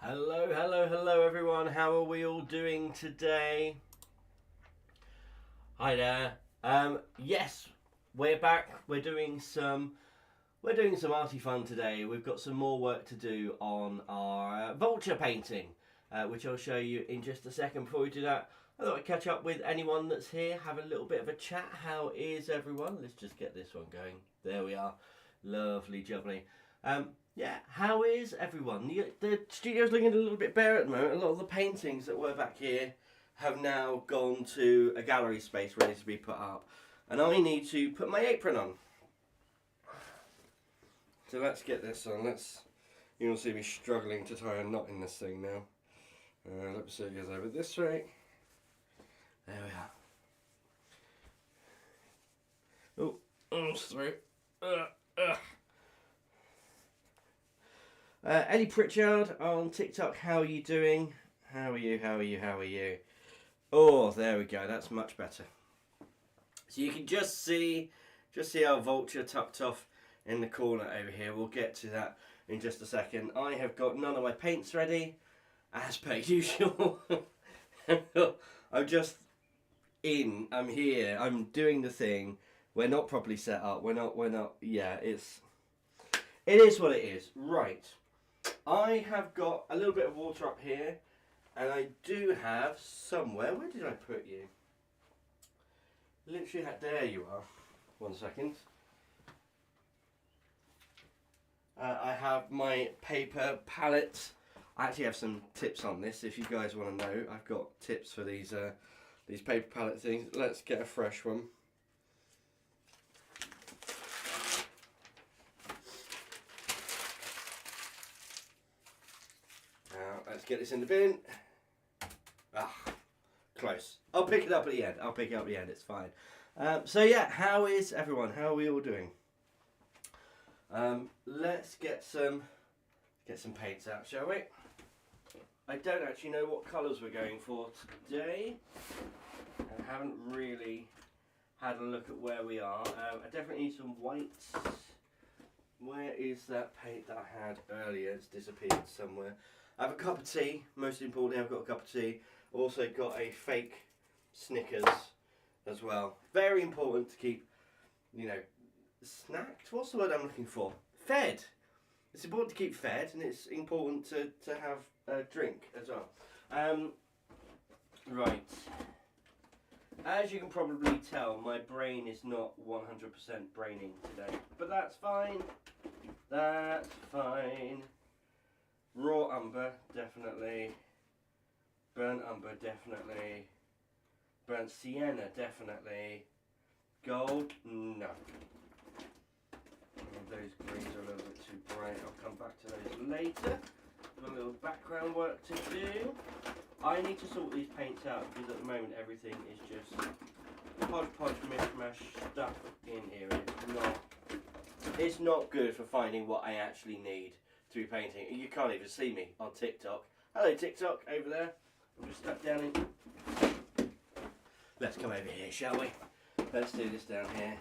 Hello, hello, hello everyone. How are we all doing today? Hi there. Yes, we're back. We're doing some Arty Fun today. We've got some more work to do on our vulture painting, which I'll show you in just a second. Before we do that, I thought I'd catch up with anyone that's here, have a little bit of a chat. How is everyone? Let's just get this one going. There we are. Lovely, jubbly. Yeah, how is everyone? The studio's looking a little bit bare at the moment. A lot of the paintings that were back here have now gone to a gallery space ready to be put up. And I need to put my apron on. So let's get this on. You'll see me struggling to tie a knot in this thing now. Let me see it goes over this way. There we are. Oh, almost through. Ellie Pritchard on TikTok, how are you doing? How are you? Oh, there we go, that's much better. So you can just see our vulture tucked off in the corner over here. We'll get to that in just a second. I have got none of my paints ready, as per usual. I'm here, I'm doing the thing. We're not properly set up, yeah, it is what it is. Right. I have got a little bit of water up here, and I do have somewhere. Where did I put you? Literally, there you are. 1 second. I have my paper palette. I actually have some tips on this. If you guys want to know, I've got tips for these paper palette things. Let's get a fresh one. Let's get this in the bin. Close. I'll pick it up at the end. It's fine. So yeah, how is everyone? How are we all doing? Let's get some paints out, shall we? I don't actually know what colours we're going for today. I haven't really had a look at where we are. I definitely need some whites. Where is that paint that I had earlier? It's disappeared somewhere. I have a cup of tea. Most importantly, I've got a cup of tea. I've also got a fake Snickers as well. Very important to keep, snacked. What's the word I'm looking for? Fed. It's important to keep fed, and it's important to have a drink as well. Right. As you can probably tell, my brain is not 100% braining today, but that's fine. That's fine. Raw umber, definitely. Burnt umber, definitely. Burnt sienna, definitely. Gold, no. Those greens are a little bit too bright. I'll come back to those later. Got a little background work to do. I need to sort these paints out because at the moment everything is just hodgepodge mishmash stuff in here. It's not good for finding what I actually need to be painting. You can't even see me on TikTok. Hello TikTok, over there. I'm just stuck down in. Let's come over here, shall we? Let's do this down here.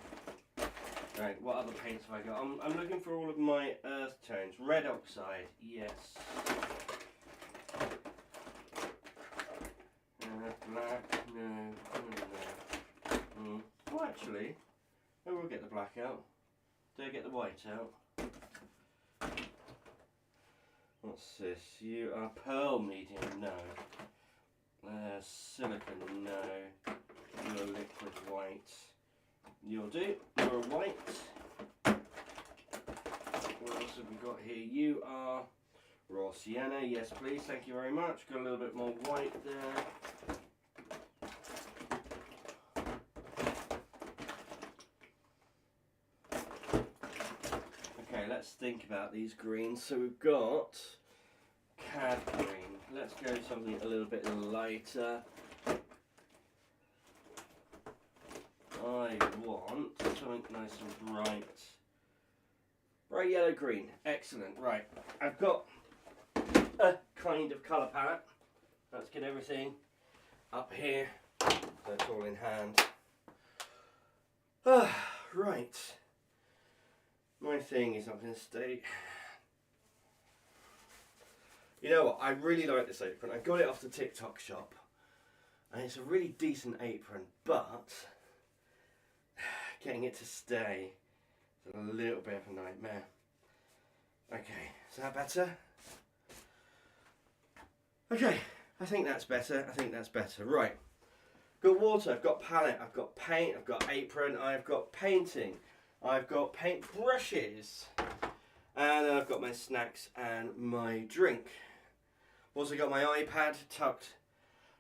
Right, what other paints have I got? I'm looking for all of my earth tones. Red oxide, yes. Black, no. Well, actually, I will get the black out. Do I get the white out? What's this? You are pearl medium, no. Silicon, no. You're liquid white. You'll do. You're a white. What else have we got here? You are raw sienna. Yes, please. Thank you very much. Got a little bit more white there. Okay, let's think about these greens. So we've got cad green. Let's go something a little bit lighter. I want something nice and bright. Bright yellow green. Excellent. Right. I've got a kind of colour palette. Let's get everything up here. That's all in hand. Right. My thing is not going to stay You know what? I really like this apron. I got it off the TikTok shop, and it's a really decent apron, but getting it to stay is a little bit of a nightmare. Okay, is that better? Okay, I think that's better. I think that's better. Right. Got water, I've got palette, I've got paint, I've got apron, I've got painting, I've got paint brushes, and I've got my snacks and my drink. Also got my iPad tucked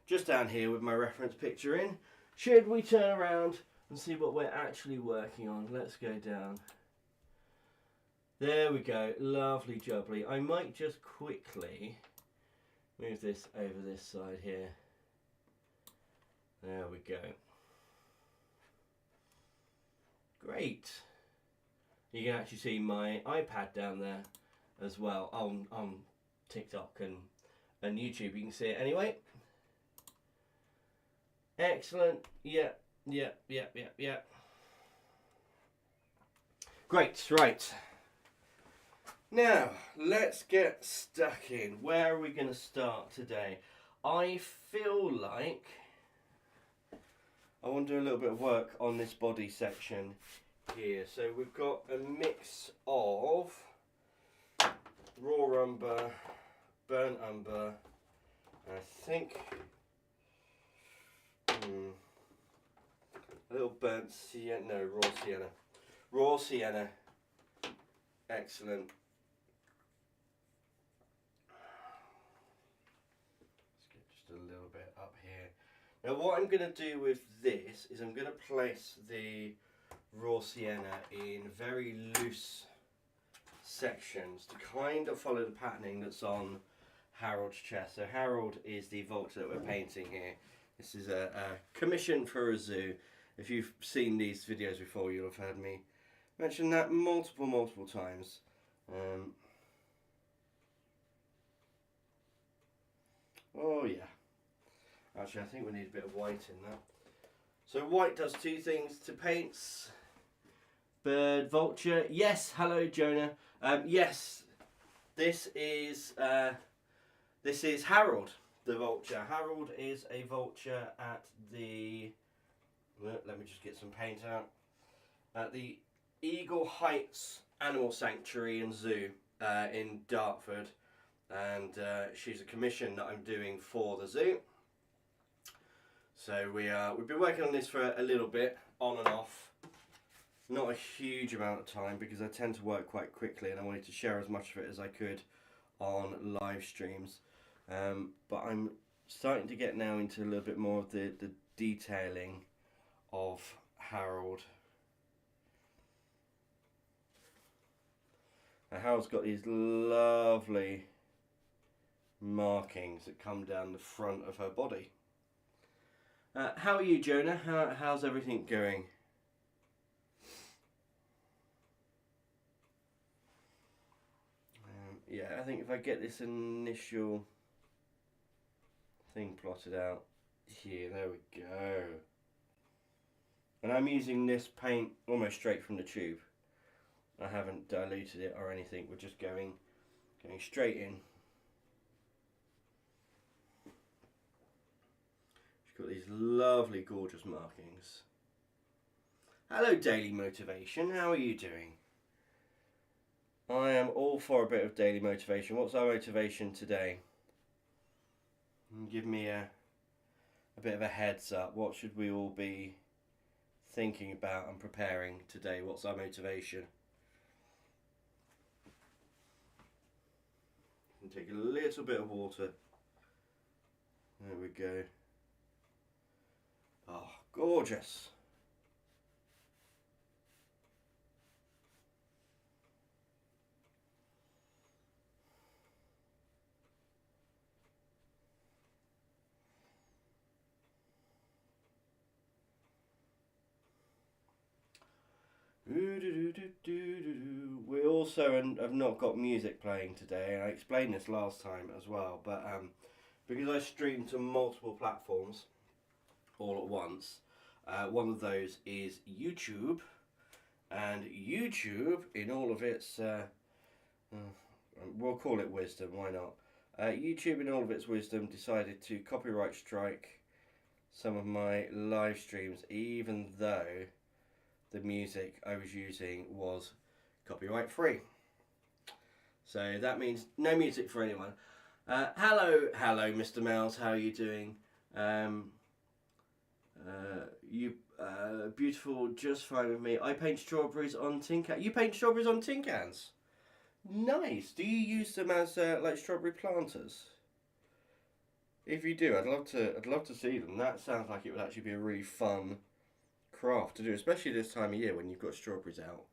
just down here with my reference picture in. Should we turn around and see what we're actually working on? Let's go down. There we go, lovely jubbly. I might just quickly move this over this side here. There we go. Great. You can actually see my iPad down there as well on TikTok and YouTube. You can see it anyway. Excellent. Yeah. Great. Right. Now, let's get stuck in. Where are we going to start today? I feel like I want to do a little bit of work on this body section here. So we've got a mix of raw umber, burnt umber, and I think a little burnt sienna, no, raw sienna. Raw sienna, excellent. Let's get just a little bit up here. Now what I'm going to do with this is I'm going to place the raw sienna in very loose sections to kind of follow the patterning that's on Harold's chest. So Harold is the vulture that we're painting here. This is a commission for a zoo. If you've seen these videos before, you'll have heard me mention that multiple times. Oh yeah. Actually, I think we need a bit of white in that. So white does two things to paints. Bird, vulture. Yes, hello Jonah. Yes, this is Harold, the vulture. Harold is a vulture at the. Let me just get some paint out. At the Eagle Heights Animal Sanctuary and Zoo in Dartford, and she's a commission that I'm doing for the zoo. So we've been working on this for a little bit, on and off. Not a huge amount of time because I tend to work quite quickly, and I wanted to share as much of it as I could on live streams. But I'm starting to get now into a little bit more of the detailing of Harold. Now Harold's got these lovely markings that come down the front of her body. How are you, Jonah? How's everything going? Yeah, I think if I get this initial thing plotted out here, there we go. And I'm using this paint almost straight from the tube. I haven't diluted it or anything. We're just going straight in. Got these lovely, gorgeous markings. Hello, Daily Motivation. How are you doing? I am all for a bit of daily motivation. What's our motivation today? Give me a bit of a heads up. What should we all be thinking about and preparing today? What's our motivation? And take a little bit of water. There we go. Oh, gorgeous. We also have not got music playing today. I explained this last time as well, but because I stream to multiple platforms all at once, one of those is YouTube, and YouTube in all of its we'll call it wisdom, why not, YouTube, in all of its wisdom, decided to copyright strike some of my live streams, even though the music I was using was copyright free. So that means no music for anyone. Hello, Mr. Mouse. How are you doing? You beautiful, just fine with me. I paint strawberries on tin cans. You paint strawberries on tin cans? Nice. Do you use them as like strawberry planters? If you do, I'd love to see them. That sounds like it would actually be a really fun craft to do, especially this time of year when you've got strawberries out.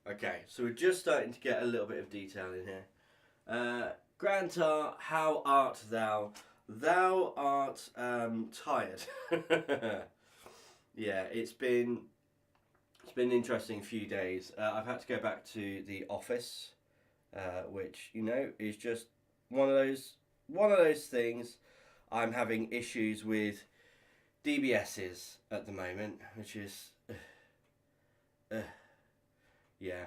Okay, so we're just starting to get a little bit of detail in here. Grantar, how art thou? Thou art tired. Yeah, it's been an interesting few days. I've had to go back to the office, which is just one of those things. I'm having issues with DBSs at the moment, which is yeah.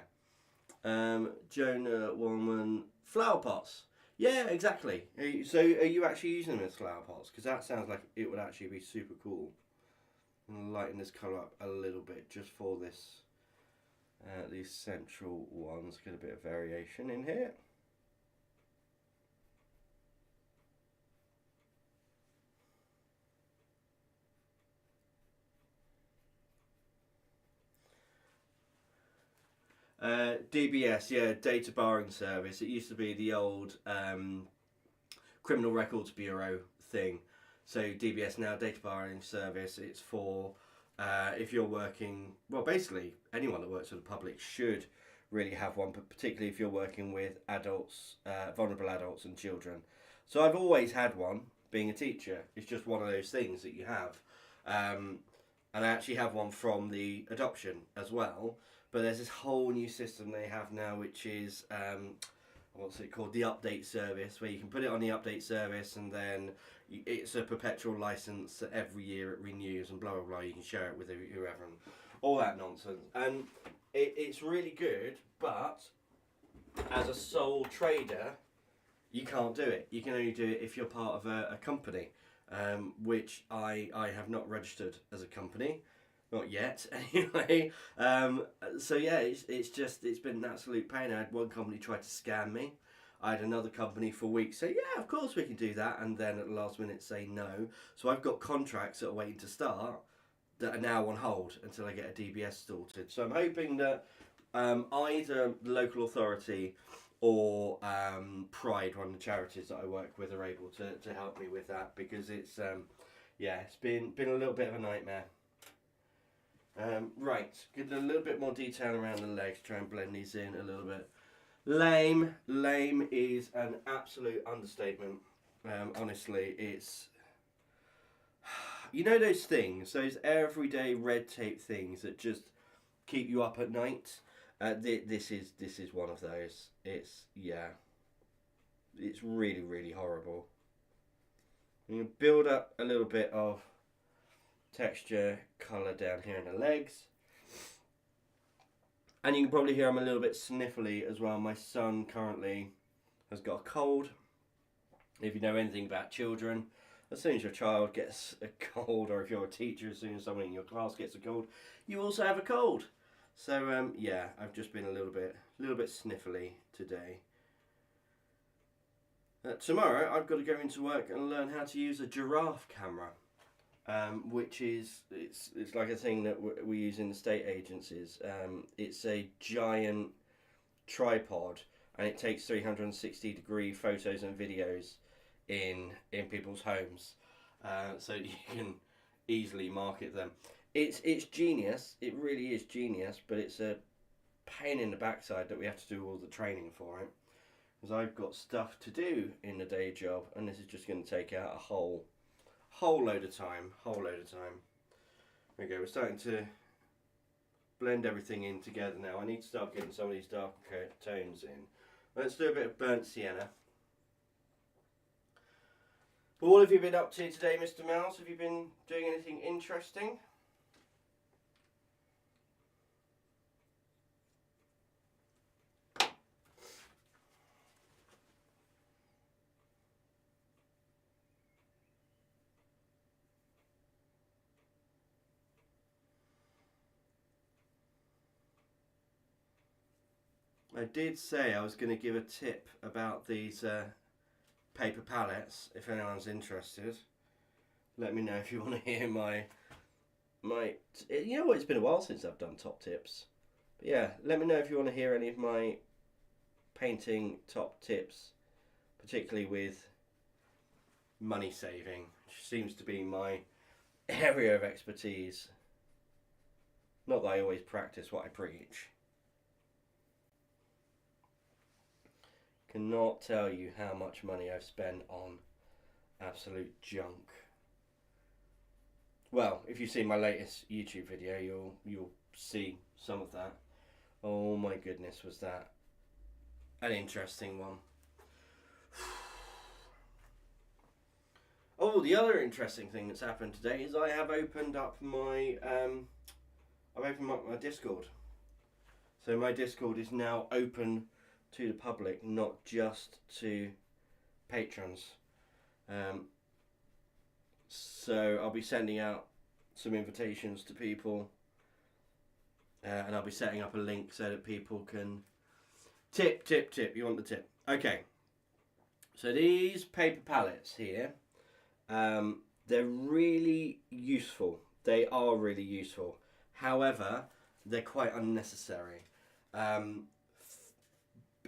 Jonah Woman, flower pots. Yeah, exactly. So are you actually using them as flower pots? Because that sounds like it would actually be super cool. I'm going to lighten this colour up a little bit just for this. These central ones, get a bit of variation in here. DBS, yeah, data barring service. It used to be the old Criminal Records Bureau thing. So DBS now, data barring service. It's for if you're working, well, basically anyone that works for the public should really have one, but particularly if you're working with adults, vulnerable adults and children. So I've always had one, being a teacher. It's just one of those things that you have. And I actually have one from the adoption as well. But there's this whole new system they have now, which is, what's it called? The update service, where you can put it on the update service and then it's a perpetual license that every year it renews and blah, blah, blah. You can share it with whoever and all that nonsense. And it's really good, but as a sole trader, you can't do it. You can only do it if you're part of a company, which I have not registered as a company. Not yet, anyway. So yeah, it's been an absolute pain. I had one company try to scam me. I had another company for weeks say, yeah, of course we can do that, and then at the last minute say no. So I've got contracts that are waiting to start that are now on hold until I get a DBS sorted. So I'm hoping that either the local authority or Pride, one of the charities that I work with, are able to help me with that, because it's it's been a little bit of a nightmare. Right, get a little bit more detail around the legs, try and blend these in a little bit. Lame is an absolute understatement. Honestly, it's, those things, those everyday red tape things that just keep you up at night. This is one of those. It's really, really horrible. You build up a little bit of texture, colour down here in the legs. And you can probably hear I'm a little bit sniffly as well. My son currently has got a cold. If you know anything about children, as soon as your child gets a cold, or if you're a teacher, as soon as someone in your class gets a cold, you also have a cold. So I've just been a little bit sniffly today. Tomorrow I've got to go into work and learn how to use a giraffe camera. Which is, it's like a thing that we use in estate agencies. It's a giant tripod, and it takes 360-degree photos and videos in people's homes, so you can easily market them. It's genius. It really is genius, but it's a pain in the backside that we have to do all the training for it, because I've got stuff to do in the day job, and this is just going to take out a whole load of time. There we go, we're starting to blend everything in together now. I need to start getting some of these dark tones in. Let's do a bit of burnt sienna. But what have you been up to today, Mr. Mouse? Have you been doing anything interesting? I did say I was going to give a tip about these paper palettes. If anyone's interested, let me know if you want to hear my. You know what? It's been a while since I've done top tips. But yeah, let me know if you want to hear any of my painting top tips, particularly with money saving, which seems to be my area of expertise. Not that I always practice what I preach. Cannot tell you how much money I've spent on absolute junk. Well, if you see my latest YouTube video, you'll see some of that. Oh my goodness, was that an interesting one. Oh, the other interesting thing that's happened today is I have opened up my my Discord. So my Discord is now open to the public, not just to patrons. So I'll be sending out some invitations to people, and I'll be setting up a link so that people can tip. You want the tip? Okay. So these paper palettes here, they're really useful. They are really useful. However, they're quite unnecessary.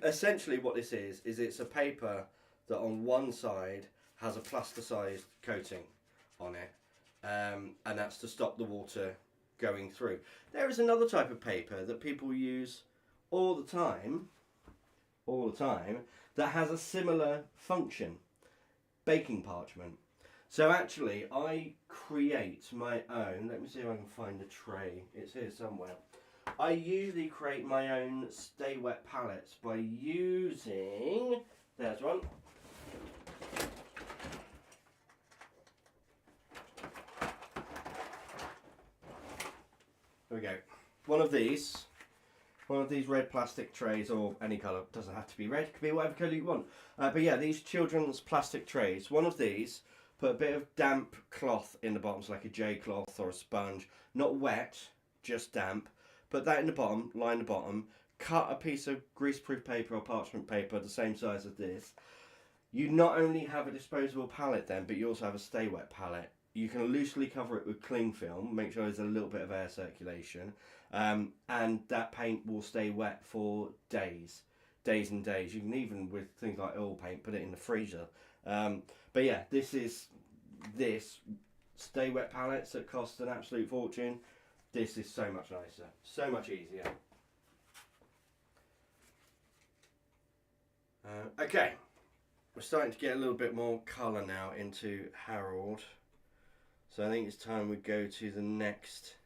Essentially what this is it's a paper that on one side has a plasticized coating on it, and that's to stop the water going through. There is another type of paper that people use all the time, that has a similar function, baking parchment. So actually I create my own, let me see if I can find the tray, it's here somewhere. I usually create my own stay wet palettes by using, there's one. There we go. One of these red plastic trays, or any colour, doesn't have to be red, it could be whatever colour you want. But yeah, these children's plastic trays, one of these, put a bit of damp cloth in the bottom, so like a J cloth or a sponge, not wet, just damp. Put that in the bottom, line the bottom, cut a piece of greaseproof paper or parchment paper the same size as this. You not only have a disposable palette then, but you also have a stay wet palette. You can loosely cover it with cling film, make sure there's a little bit of air circulation, and that paint will stay wet for days and days. You can even, with things like oil paint, put it in the freezer. But yeah, this stay wet palettes that cost an absolute fortune. This is so much nicer, so much easier. Okay, we're starting to get a little bit more colour now into Harold. So I think it's time we go to the next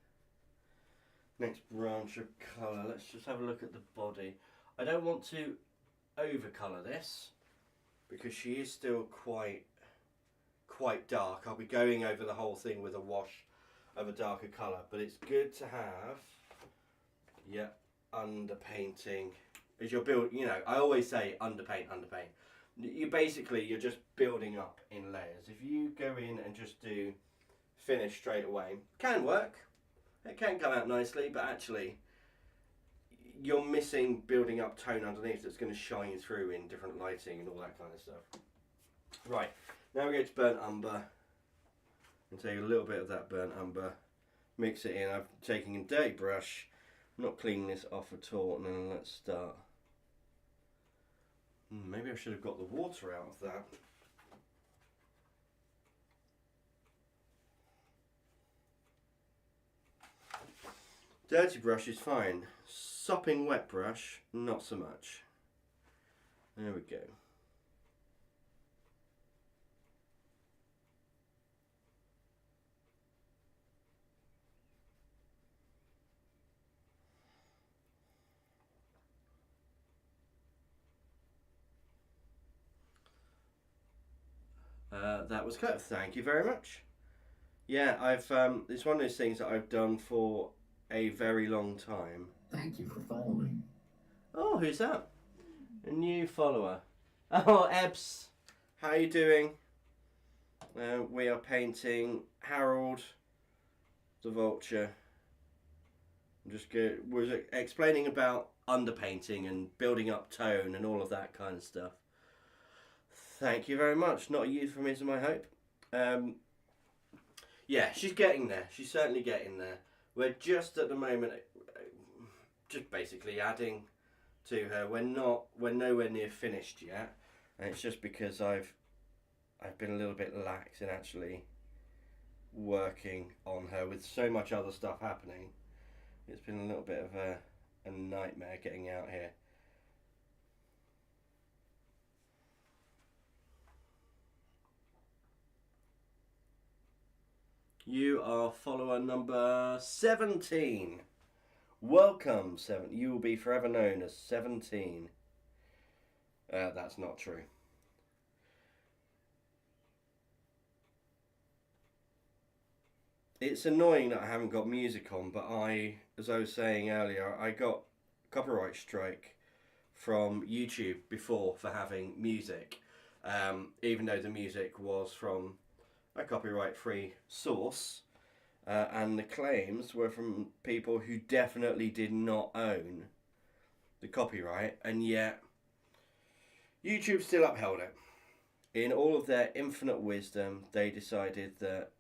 branch of colour. Let's just have a look at the body. I don't want to over colour this because she is still quite dark. I'll be going over the whole thing with a wash of a darker colour, but it's good to have, yeah, underpainting. As you're I always say underpaint. You're just building up in layers. If you go in and just do finish straight away, can work. It can come out nicely, but actually you're missing building up tone underneath that's going to shine through in different lighting and all that kind of stuff. Right, now we go to burnt umber. And take a little bit of that burnt umber, mix it in. I'm taking a dirty brush, I'm not cleaning this off at all, and then let's start. Maybe I should have got the water out of that. Dirty brush is fine. Sopping wet brush, not so much. There we go. That was good. Thank you very much. Yeah, it's one of those things that I've done for a very long time. Thank you for following. Oh, who's that? A new follower. Oh, Ebbs. How are you doing? We are painting Harold the Vulture. Was explaining about underpainting and building up tone and all of that kind of stuff. Thank you very much. Not a euphemism, I hope. Yeah, she's getting there. She's certainly getting there. We're just at the moment, just basically adding to her. We're nowhere near finished yet, and it's just because I've been a little bit lax in actually working on her with so much other stuff happening. It's been a little bit of a nightmare getting out here. You are follower number 17. Welcome, 7. You will be forever known as 17. That's not true. It's annoying that I haven't got music on, but as I was saying earlier, I got a copyright strike from YouTube before for having music, even though the music was from a copyright-free source, and the claims were from people who definitely did not own the copyright, and yet YouTube still upheld it. In all of their infinite wisdom, they decided that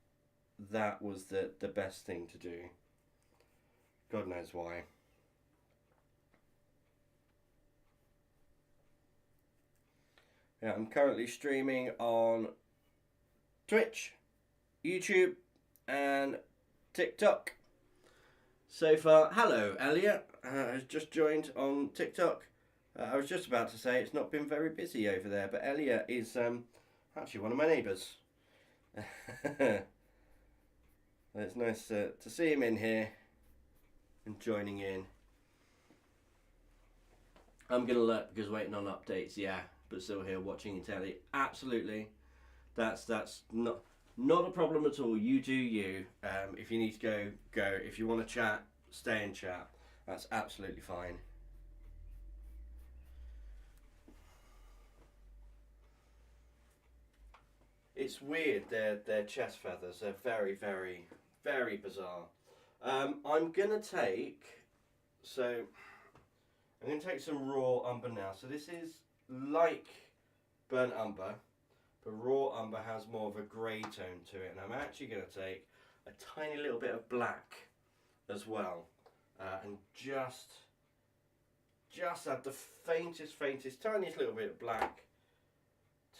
that was the best thing to do. God knows why. Yeah, I'm currently streaming on Twitch, YouTube, and TikTok. So far, hello, Elliot has just joined on TikTok. I was just about to say it's not been very busy over there, but Elliot is actually one of my neighbours. It's nice to see him in here and joining in. I'm going to look because waiting on updates, yeah, but still here watching telly. Absolutely. That's not a problem at all. You do you. If you need to go, go. If you want to chat, stay and chat. That's absolutely fine. It's weird, their chest feathers. They're very, very, very bizarre. I'm going to take some raw umber now. So this is like burnt umber, but raw umber has more of a grey tone to it. And I'm actually going to take a tiny little bit of black as well, and just add the faintest, tiniest little bit of black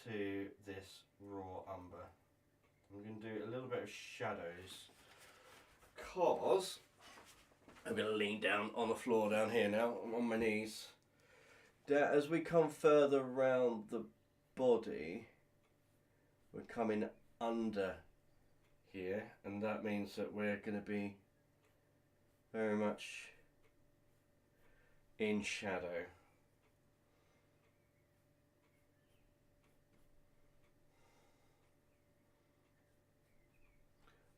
to this raw umber. I'm going to do a little bit of shadows, because I'm going to lean down on the floor down here now. I'm on my knees. As we come further around the body, we're coming under here, and that means that we're going to be very much in shadow.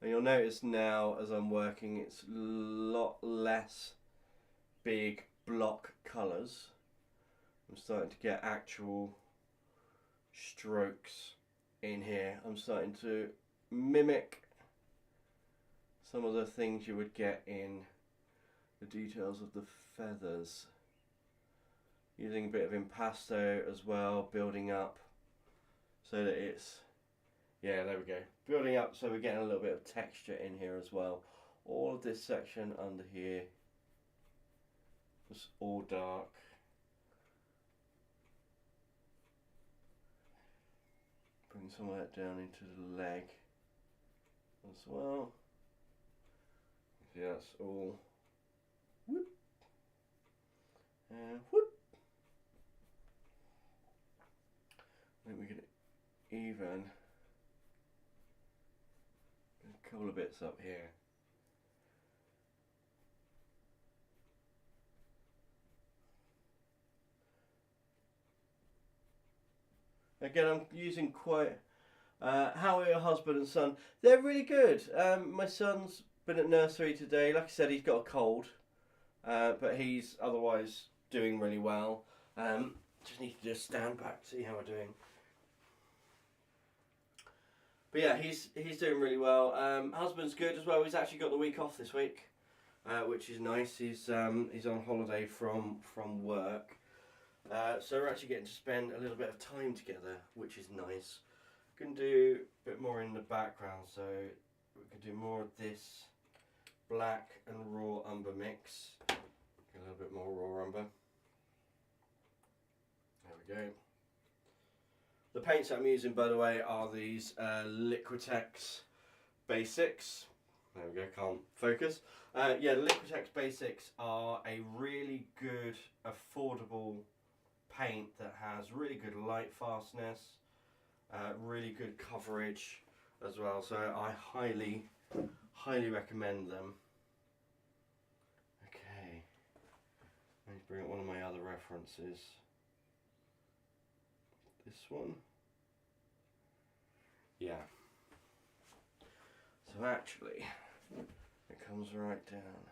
And you'll notice now as I'm working, it's a lot less big block colours. I'm starting to get actual strokes in here. I'm starting to mimic some of the things you would get in the details of the feathers. Using a bit of impasto as well, building up so that it's, yeah, there we go. Building up so we're getting a little bit of texture in here as well. All of this section under here was all dark. Bring some of that down into the leg as well. See, that's all. Whoop. And whoop. I think we can even a couple of bits up here. Again, I'm using quite how are your husband and son? They're really good. My son's been at nursery today. Like I said, he's got a cold, but he's otherwise doing really well. Just need to just stand back to see how we're doing. But yeah, he's doing really well. Husband's good as well. He's actually got the week off this week. which is nice. He's on holiday from work, so we're actually getting to spend a little bit of time together, which is nice. Can do a bit more in the background, so we can do more of this black and raw umber mix. Get a little bit more raw umber. There we go. The paints that I'm using, by the way, are these Liquitex Basics. There we go, can't focus. Yeah, the Liquitex Basics are a really good, affordable paint that has really good light fastness, really good coverage as well. So I highly recommend them. Okay, let me bring up one of my other references. This one. Yeah. So actually, it comes right down.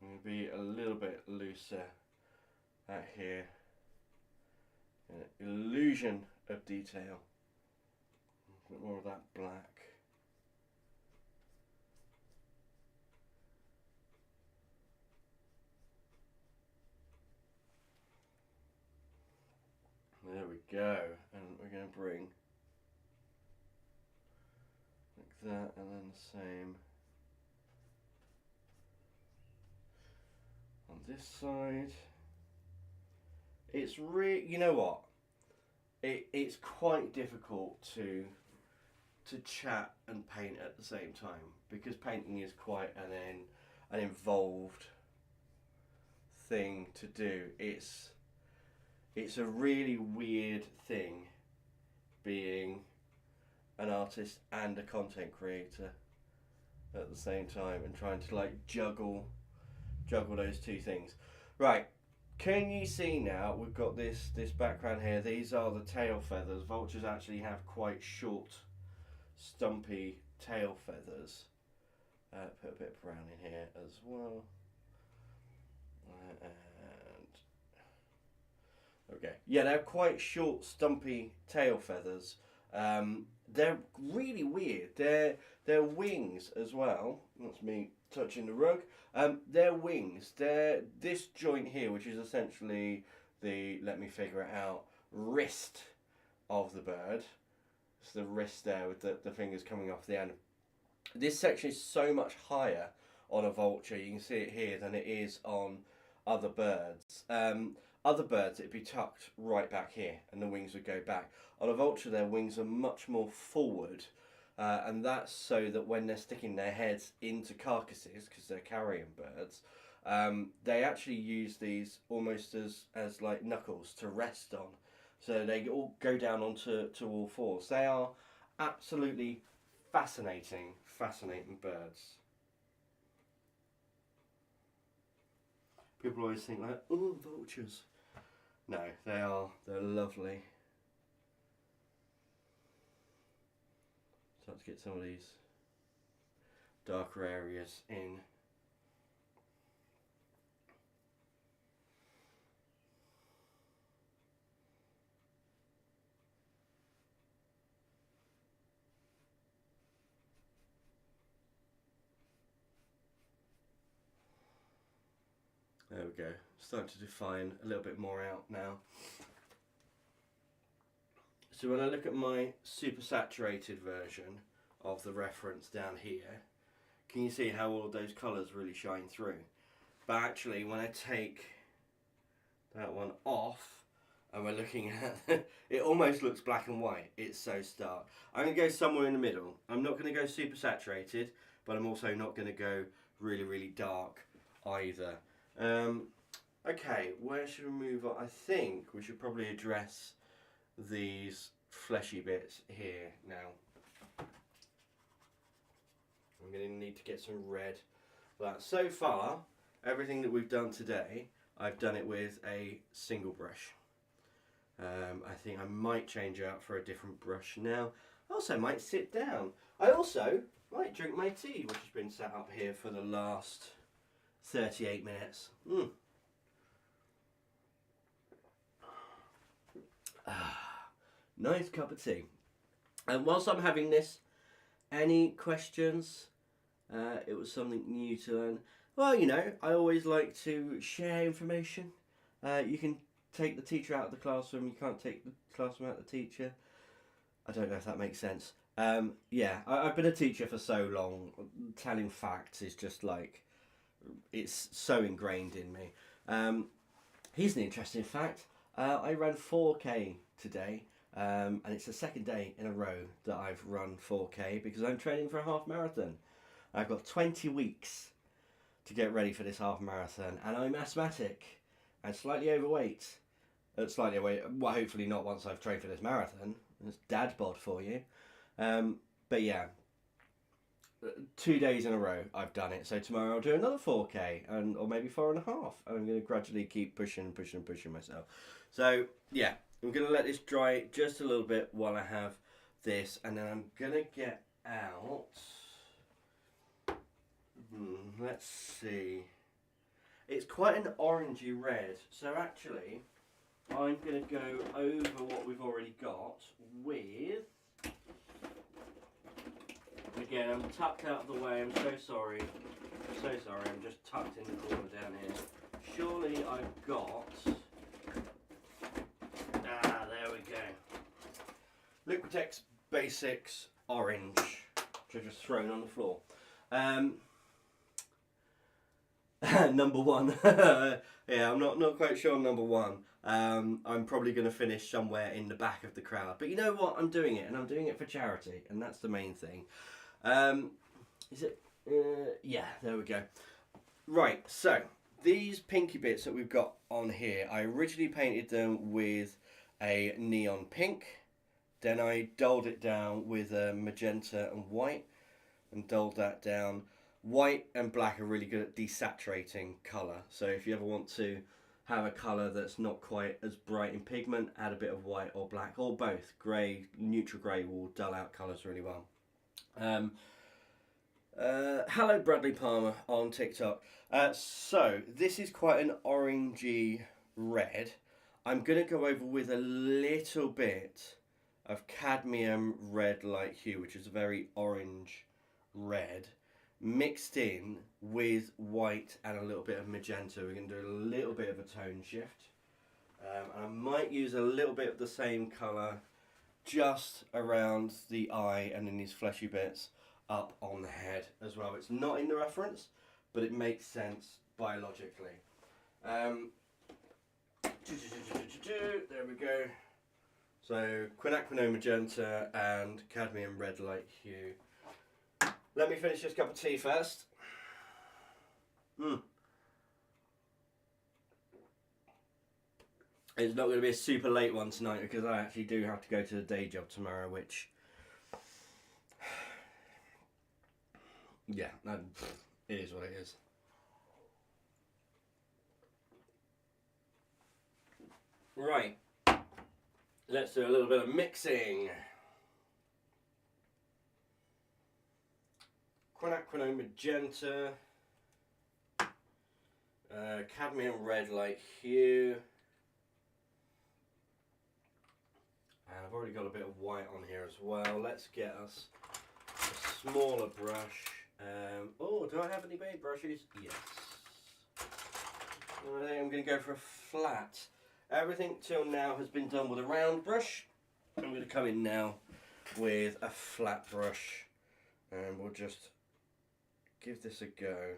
I'm going to be a little bit looser at here. An illusion of detail. A bit more of that black. There we go, and we're going to bring like that, and then the same on this side. It's you know what? It's quite difficult to chat and paint at the same time, because painting is quite an involved thing to do. It's a really weird thing being an artist and a content creator at the same time, and trying to like juggle those two things. Right, can you see now we've got this background here? These are the tail feathers. Vultures actually have quite short, stumpy tail feathers. Put a bit of brown in here as well. Okay, yeah, they're quite short, stumpy tail feathers. They're really weird. Their wings as well. That's me touching the rug. Their wings. They're this joint here, which is essentially the, let me figure it out, wrist of the bird. It's the wrist there with the fingers coming off the end. This section is so much higher on a vulture, you can see it here, than it is on other birds. Other birds, it'd be tucked right back here and the wings would go back. On a vulture, their wings are much more forward, and that's so that when they're sticking their heads into carcasses, because they're carrion birds, they actually use these almost as like knuckles to rest on. So they all go down onto all fours. They are absolutely fascinating birds. People always think like, oh, vultures. No, they're lovely. Start to get some of these darker areas in. There we go, starting to define a little bit more out now. So when I look at my super saturated version of the reference down here, can you see how all of those colours really shine through? But actually when I take that one off and we're looking at it almost looks black and white. It's so stark. I'm going to go somewhere in the middle. I'm not going to go super saturated, but I'm also not going to go really dark either. Okay, where should we move on? I think we should probably address these fleshy bits here now. I'm going to need to get some red. But so far, everything that we've done today, I've done it with a single brush. I think I might change out for a different brush now. I also might sit down. I also might drink my tea, which has been sat up here for the last 38 minutes. Nice cup of tea. And whilst I'm having this Any questions? It was something new to learn. Well, you know, I always like to share information. You can take the teacher out of the classroom, you can't take the classroom out of the teacher. I don't know if that makes sense. Yeah, I've been a teacher for so long. Telling facts is just like, it's so ingrained in me. Here's an interesting fact. I ran 4K today, and it's the second day in a row that I've run 4K because I'm training for a half marathon. I've got 20 weeks to get ready for this half marathon, and I'm asthmatic and slightly overweight. Slightly overweight, well, hopefully not once I've trained for this marathon. It's dad bod for you. But yeah, 2 days in a row I've done it. So tomorrow I'll do another 4K, or maybe 4.5. And I'm going to gradually keep pushing myself. So yeah, I'm going to let this dry just a little bit while I have this, and then I'm going to get out. Let's see. It's quite an orangey red. So actually, I'm going to go over what we've already got with... Again, I'm tucked out of the way, I'm so sorry. I'm so sorry, I'm just tucked in the corner down here. Surely I've got... there we go. Liquitex Basics Orange, which I just thrown on the floor. Number one. Yeah, I'm not quite sure on number one. I'm probably going to finish somewhere in the back of the crowd. But you know what? I'm doing it, and I'm doing it for charity, and that's the main thing. Is it? Yeah, there we go. Right, so these pinky bits that we've got on here, I originally painted them with a neon pink. Then I dulled it down with a magenta and white, and dulled that down. White and black are really good at desaturating colour. So if you ever want to have a colour that's not quite as bright in pigment, add a bit of white or black, or both. Grey, neutral grey will dull out colours really well. Hello Bradley Palmer on TikTok. So this is quite an orangey red. I'm going to go over with a little bit of cadmium red light hue, which is a very orange red, mixed in with white and a little bit of magenta. We're going to do a little bit of a tone shift. And I might use a little bit of the same colour just around the eye and in these fleshy bits up on the head as well. It's not in the reference, but it makes sense biologically. There we go. So quinacridone magenta and cadmium red light hue. Let me finish this cup of tea first. It's not going to be a super late one tonight because I actually do have to go to the day job tomorrow, which... yeah, it is what it is. Right, let's do a little bit of mixing. Quinacridone magenta, cadmium red light hue, and I've already got a bit of white on here as well. Let's get us a smaller brush. Oh, do I have any baby brushes? Yes. I think I'm going to go for a flat. Everything till now has been done with a round brush. I'm going to come in now with a flat brush, and we'll just give this a go.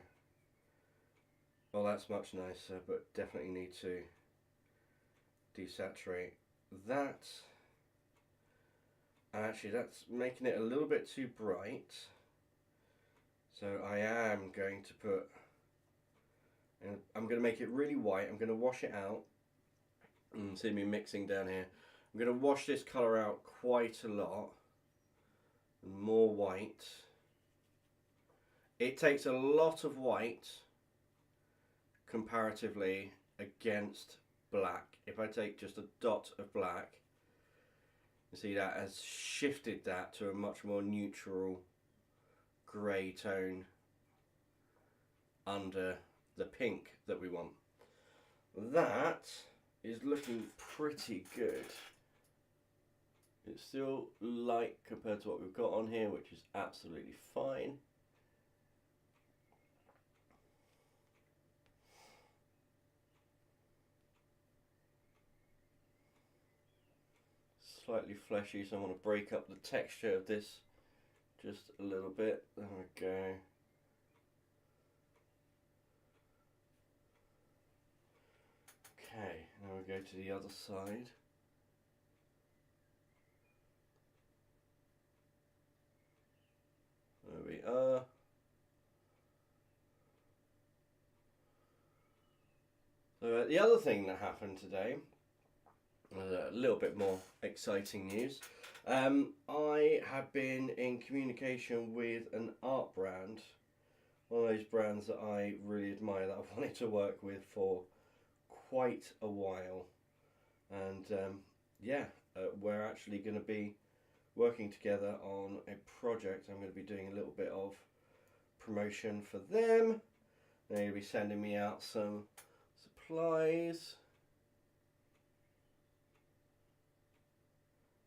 Well, that's much nicer, but definitely need to desaturate that. And actually, that's making it a little bit too bright. So I am going to put, and I'm going to make it really white. I'm going to wash it out. See me mixing down here. I'm going to wash this colour out quite a lot. And more white. It takes a lot of white comparatively against black. If I take just a dot of black, you see that has shifted that to a much more neutral grey tone under the pink that we want. That is looking pretty good. It's still light compared to what we've got on here, which is absolutely fine. Slightly fleshy, so I want to break up the texture of this just a little bit. There we go. Okay, now we go to the other side. There we are. So the other thing that happened today, a little bit more exciting news. I have been in communication with an art brand, one of those brands that I really admire, that I've wanted to work with for quite a while. And yeah, we're actually going to be working together on a project. I'm going to be doing a little bit of promotion for them. They're going to be sending me out some supplies.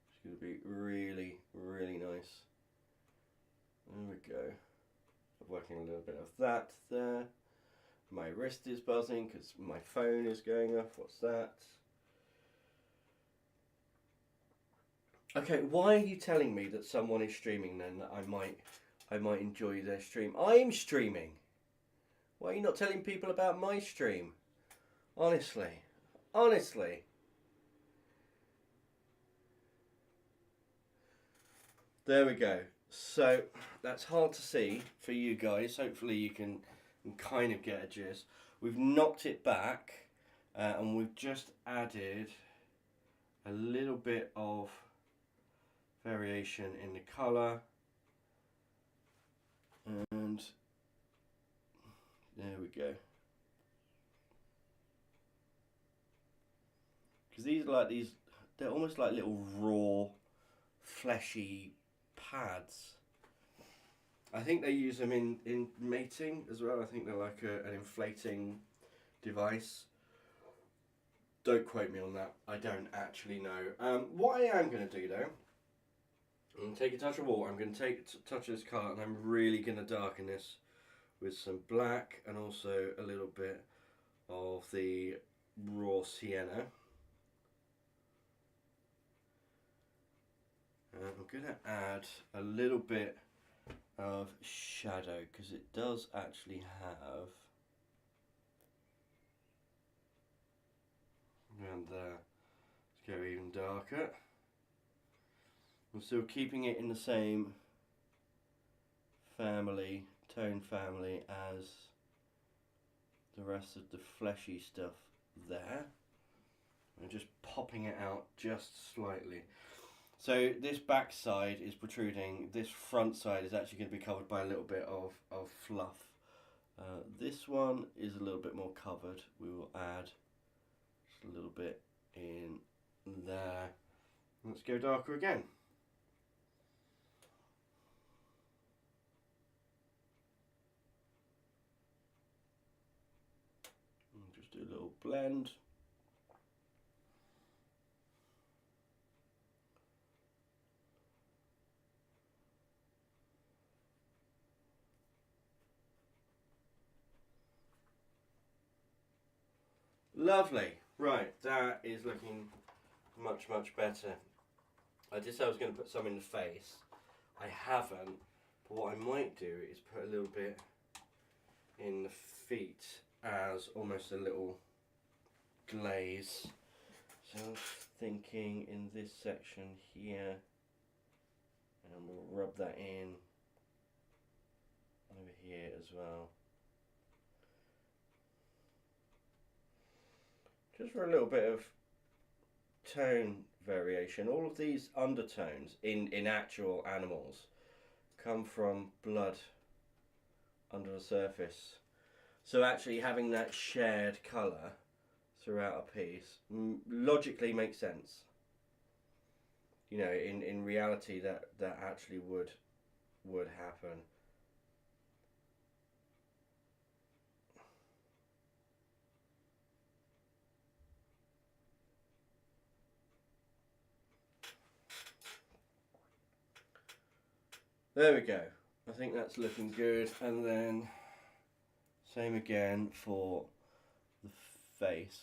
It's going to be really, really nice. There we go. I'm working a little bit of that there. My wrist is buzzing because my phone is going off. What's that? Okay, why are you telling me that someone is streaming then, that I might enjoy their stream? I'm streaming. Why are you not telling people about my stream? Honestly. Honestly. There we go. So that's hard to see for you guys. Hopefully you can kind of get a gist. We've knocked it back and we've just added a little bit of variation in the colour, and there we go. Because these are like they're almost like little raw, fleshy pads. I think they use them in mating as well. I think they're like an inflating device. Don't quote me on that. I don't actually know. What I am going to do though, I'm going to take a touch of water, I'm going to take a touch of this colour, and I'm really going to darken this with some black and also a little bit of the raw sienna. And I'm going to add a little bit of shadow because it does actually have, and let's go even darker. I'm still keeping it in the same family, tone family as the rest of the fleshy stuff there. I'm just popping it out just slightly. So this back side is protruding, this front side is actually going to be covered by a little bit of fluff. This one is a little bit more covered. We will add just a little bit in there. Let's go darker again. Just do a little blend. Lovely. Right, that is looking much, much better. I did say I was going to put some in the face. I haven't, but what I might do is put a little bit in the feet as almost a little glaze. So I'm thinking in this section here, and we'll rub that in over here as well. Just for a little bit of tone variation. All of these undertones in actual animals come from blood under the surface. So actually having that shared colour throughout a piece logically makes sense. You know, in reality that actually would happen. There we go. I think that's looking good. And then same again for the face.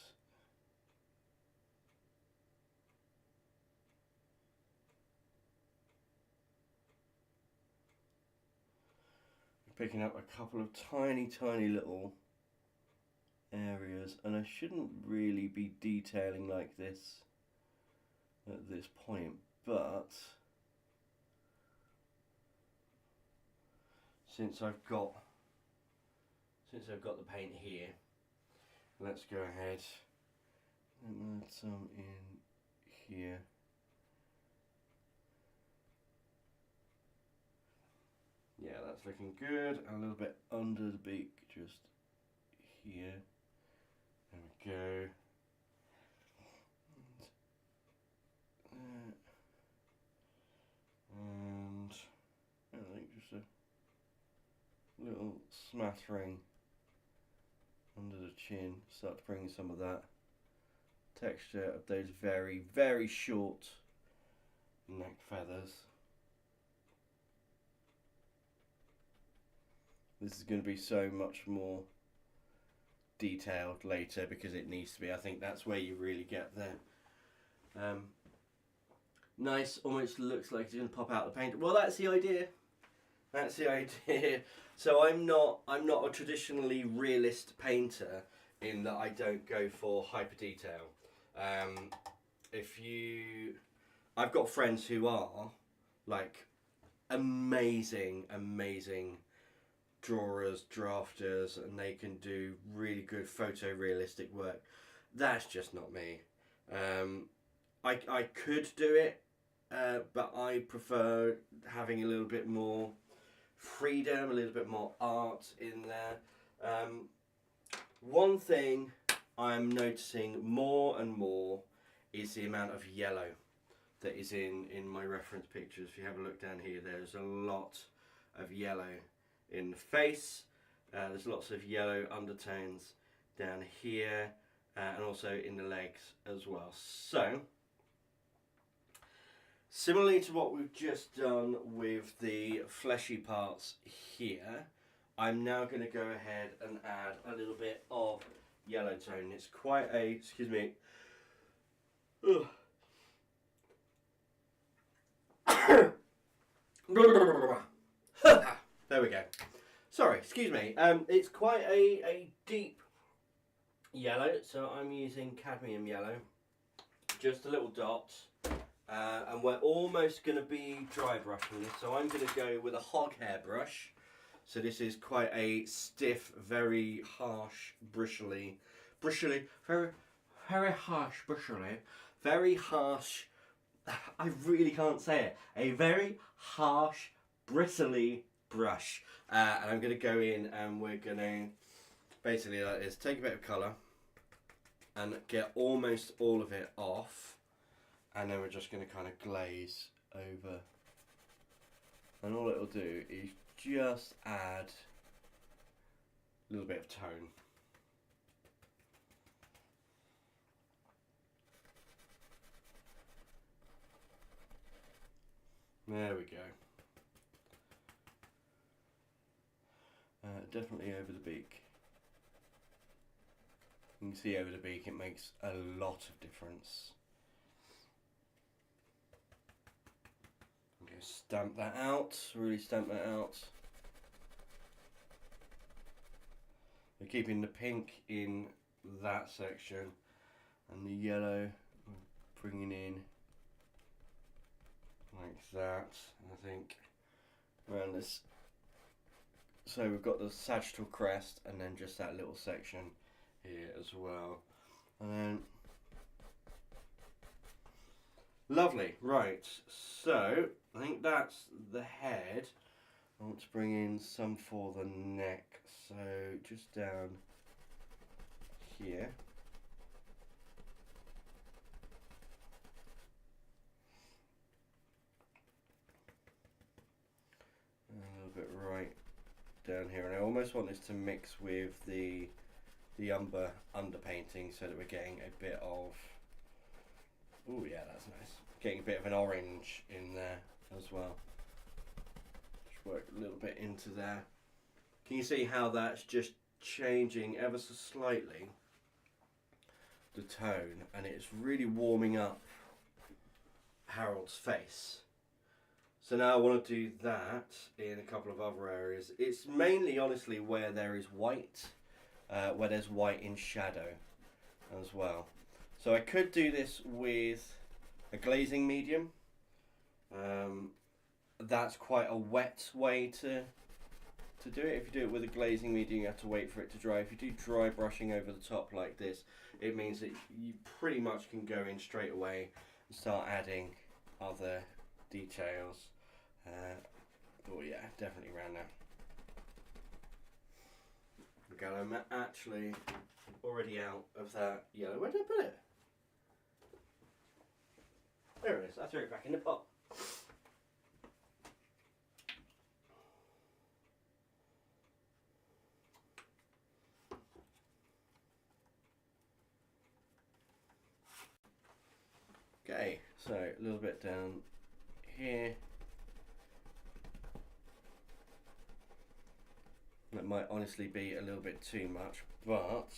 Picking up a couple of tiny little areas, and I shouldn't really be detailing like this at this point, but since I've got the paint here, let's go ahead and add some in here. Yeah, that's looking good. A little bit under the beak, just here. There we go. And I think just a little smattering under the chin. Start to bring some of that texture of those very short neck feathers. This is going to be so much more detailed later because it needs to be. I think that's where you really get the nice, almost looks like it's going to pop out the paint. Well, that's the idea. That's the idea. So I'm not a traditionally realist painter in that I don't go for hyper detail. I've got friends who are like amazing drawers, drafters, and they can do really good photorealistic work. That's just not me. I could do it, but I prefer having a little bit more freedom, a little bit more art in there. One thing I'm noticing more and more is the amount of yellow that is in my reference pictures. If you have a look down here, there's a lot of yellow in the face. There's lots of yellow undertones down here, and also in the legs as well. So similarly to what we've just done with the fleshy parts here, I'm now going to go ahead and add a little bit of yellow tone. It's quite a, excuse me, there we go. Sorry, excuse me. It's quite a deep yellow, so I'm using cadmium yellow. Just a little dot. And we're almost going to be dry brushing this, so I'm going to go with a hog hair brush. So this is quite a stiff, very harsh, very harsh, I really can't say it, a very harsh, bristly brush. And I'm going to go in and we're going to, basically like this, take a bit of colour and get almost all of it off. And then we're just going to kind of glaze over. And all it'll do is just add a little bit of tone. There we go. Definitely over the beak. You can see over the beak it makes a lot of difference. Stamp that out, really stamp that out. We're keeping the pink in that section and the yellow bringing in like that. And I think around this, so we've got the sagittal crest and then just that little section here as well. And then lovely, right, so I think that's the head. I want to bring in some for the neck, so just down here. And a little bit right down here, and I almost want this to mix with the underpainting so that we're getting a bit of, oh yeah, that's nice. Getting a bit of an orange in there as well. work a little bit into there. Can you see how that's just changing ever so slightly the tone, and it's really warming up Harold's face. So now I want to do that in a couple of other areas. It's mainly honestly where there is white, where there's white in shadow as well. So I could do this with a glazing medium. That's quite a wet way to do it. If you do it with a glazing medium, you have to wait for it to dry. If you do dry brushing over the top like this, it means that you pretty much can go in straight away and start adding other details. Oh yeah, definitely around now. Okay, I'm actually already out of that yellow. Where did I put it? There it is. I threw it back in the pot. Okay, so a little bit down here. That might honestly be a little bit too much, but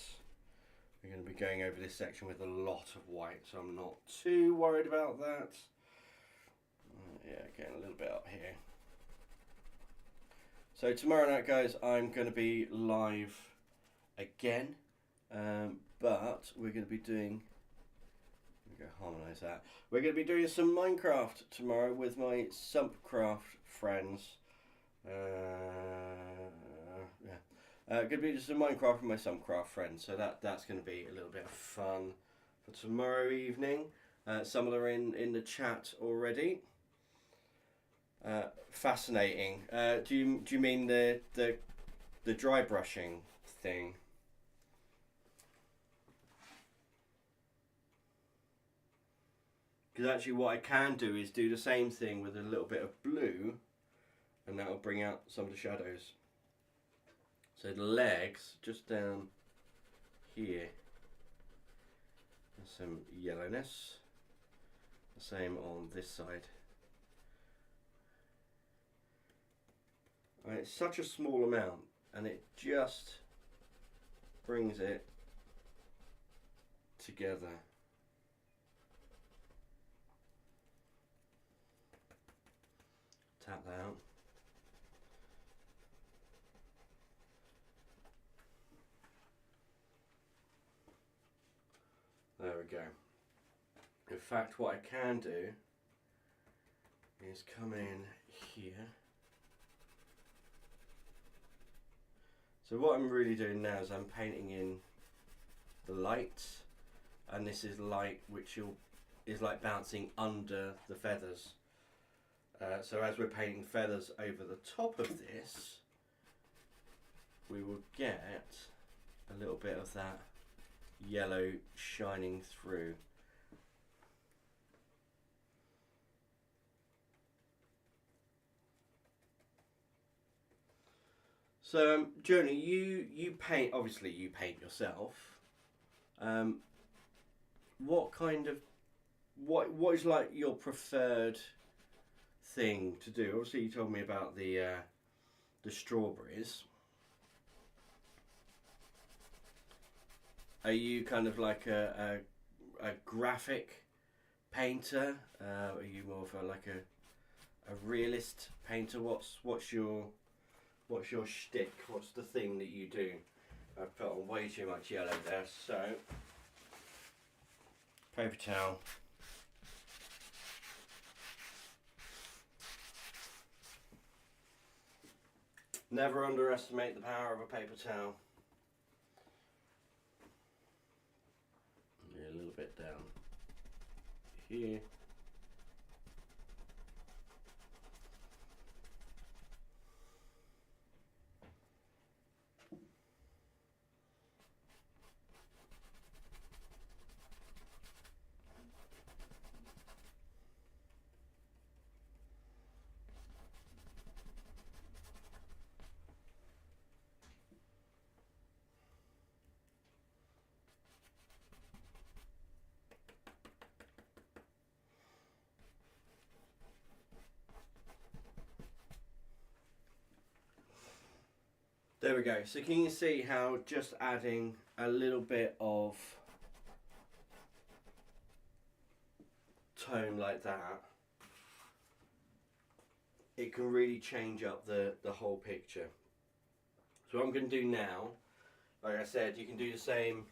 we're going to be going over this section with a lot of white, so I'm not too worried about that. Yeah, getting a little bit up here. So tomorrow night, guys, I'm going to be live again, but we're going to be doing... harmonise that. We're going to be doing some Minecraft tomorrow with my Sumpcraft friends. Going to be just some Minecraft with my Sumpcraft friends. So that's going to be a little bit of fun for tomorrow evening. Some of them are in the chat already. Fascinating. Do you mean the dry brushing thing? Because actually what I can do is do the same thing with a little bit of blue, and that will bring out some of the shadows. So the legs, just down here, there's some yellowness. The same on this side. And it's such a small amount, and it just brings it together. Tap that out. There we go. In fact, what I can do is come in here. So what I'm really doing now is I'm painting in the light, and this is light which is like bouncing under the feathers. So as we're painting feathers over the top of this, we will get a little bit of that yellow shining through. So Joni, you paint, obviously you paint yourself. What kind of, what is like your preferred thing to do? Obviously you told me about the strawberries. Are you kind of like a graphic painter? Are you more of a realist painter? What's your shtick? What's the thing that you do? I've put on way too much yellow there, so paper towel. Never underestimate the power of a paper towel. A little bit down here. There we go. So can you see how just adding a little bit of tone like that, it can really change up the whole picture. So what I'm going to do now, like I said, you can do the same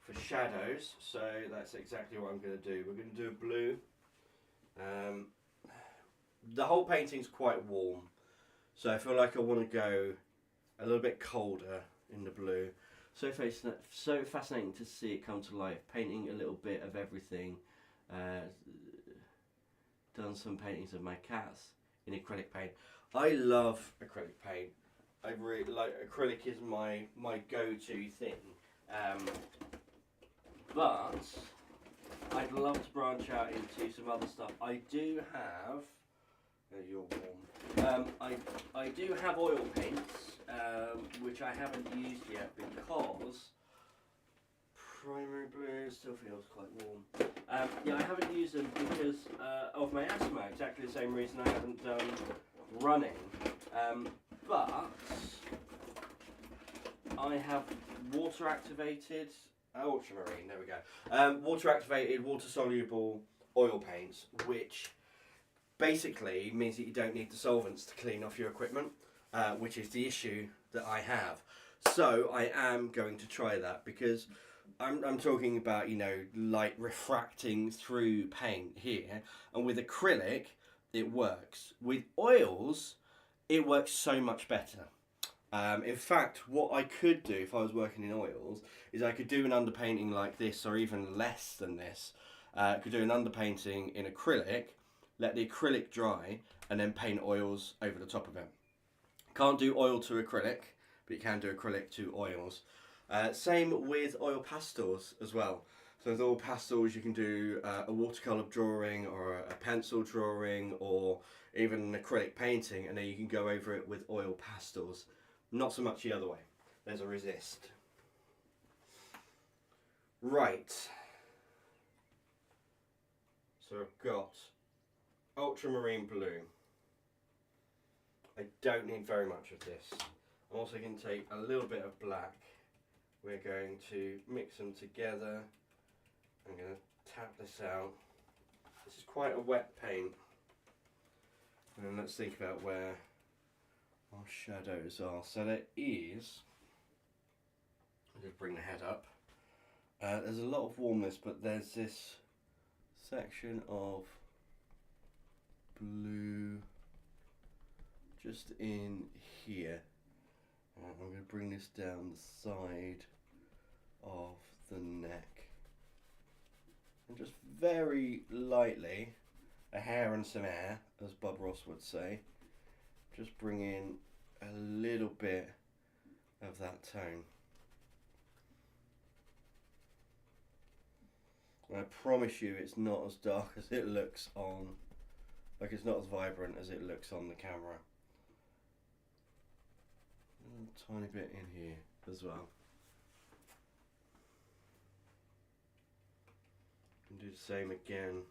for shadows. So that's exactly what I'm going to do. We're going to do a blue. The whole painting's quite warm, so I feel like I want to go a little bit colder in the blue. So fascinating to see it come to life, painting a little bit of everything. Done some paintings of my cats in acrylic paint. I love acrylic paint. I really like acrylic, is my go-to thing. But I'd love to branch out into some other stuff. I do have. You're warm. I do have oil paints, which I haven't used yet because primary blue still feels quite warm. Yeah, I haven't used them because of my asthma. Exactly the same reason I haven't done running. But I have water activated ultramarine. There we go. Water activated, water soluble oil paints, which basically means that you don't need the solvents to clean off your equipment, which is the issue that I have. So I am going to try that because I'm talking about, you know, light refracting through paint here, and with acrylic it works. With oils it works so much better. In fact, what I could do if I was working in oils is I could do an underpainting like this, or even less than this. I could do an underpainting in acrylic, let the acrylic dry, and then paint oils over the top of it. Can't do oil to acrylic, but you can do acrylic to oils. Same with oil pastels as well. So with oil pastels you can do a watercolour drawing or a pencil drawing or even an acrylic painting, and then you can go over it with oil pastels. Not so much the other way. There's a resist. Right. So I've got ultramarine blue. I don't need very much of this. I'm also going to take a little bit of black. We're going to mix them together. I'm going to tap this out. This is quite a wet paint. And then let's think about where our shadows are. So there is, I'll just bring the head up. There's a lot of warmness, but there's this section of blue just in here. I'm going to bring this down the side of the neck. And just very lightly, a hair and some air, as Bob Ross would say, just bring in a little bit of that tone. And I promise you it's not as dark as it looks on, like it's not as vibrant as it looks on the camera. A tiny bit in here as well. And do the same again.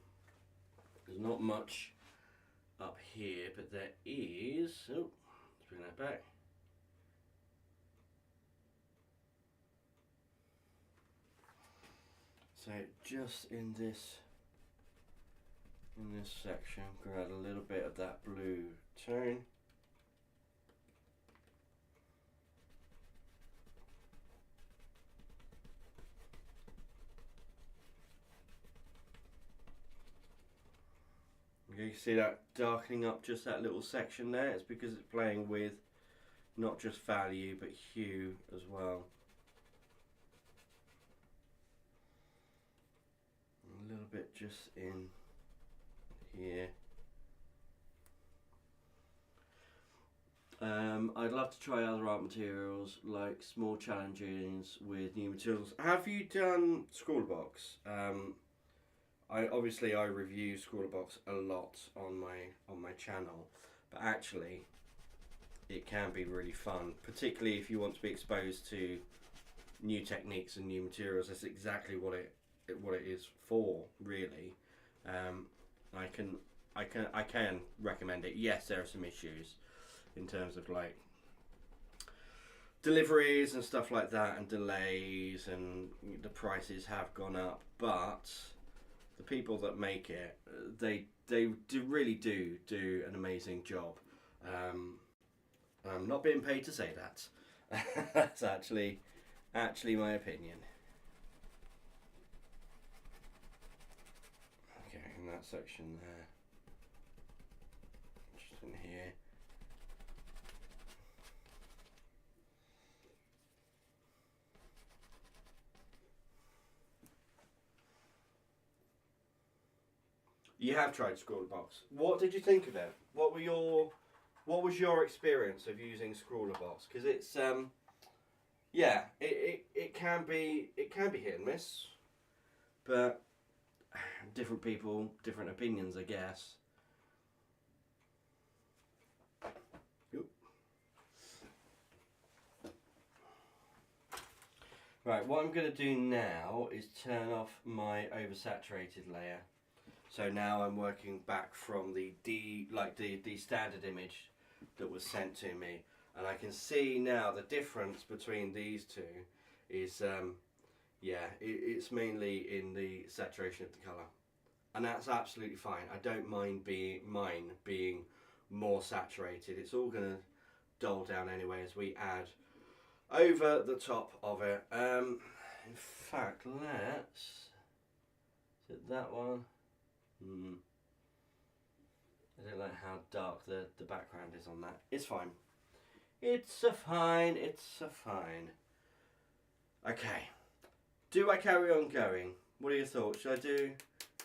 There's not much up here, but there is. Oh, let's bring that back. So just in this section, I'm going to add a little bit of that blue tone. You see that darkening up just that little section there? It's because it's playing with not just value but hue as well. A little bit just in here. I'd love to try other art materials, like small challenges with new materials. Have you done Scrawlbox? I review Scrawlbox a lot on my channel, but actually it can be really fun, particularly if you want to be exposed to new techniques and new materials. That's exactly what it is for, really. I can recommend it. Yes, there are some issues in terms of like deliveries and stuff like that, and delays, and the prices have gone up, but the people that make it, really do an amazing job. I'm not being paid to say that. That's actually my opinion. Okay, in that section there, just in here. You have tried Scrawlerbox. What did you think of it? What was your experience of using Scrawlerbox? Because it's yeah, it can be hit and miss, but different people, different opinions, I guess. Oop. Right, what I'm going to do now is turn off my oversaturated layer. So now I'm working back from the standard image that was sent to me, and I can see now the difference between these two is it's mainly in the saturation of the colour, and that's absolutely fine. I don't mind mine being more saturated. It's all going to dull down anyway as we add over the top of it. In fact, let's hit that one. I don't like how dark the background is on that. It's fine. It's a fine. Okay. Do I carry on going? What are your thoughts? Should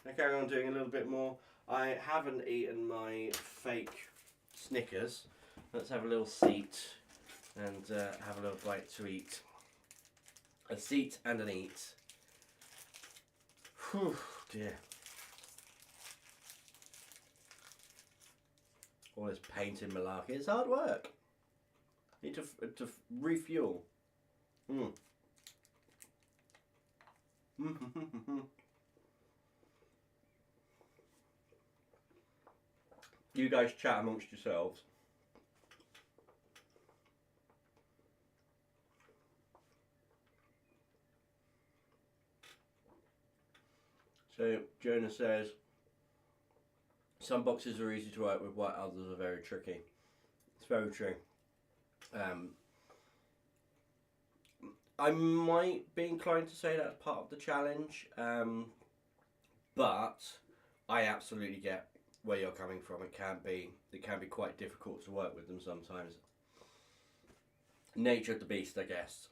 I carry on doing a little bit more? I haven't eaten my fake Snickers. Let's have a little seat and have a little bite to eat. A seat and an eat. Whew, dear. All this painting malarkey, it's hard work. Need to refuel. You guys chat amongst yourselves. So Jonah says, some boxes are easy to work with, while others are very tricky. It's very true. I might be inclined to say that's part of the challenge, but I absolutely get where you're coming from. It can be quite difficult to work with them sometimes. Nature of the beast, I guess.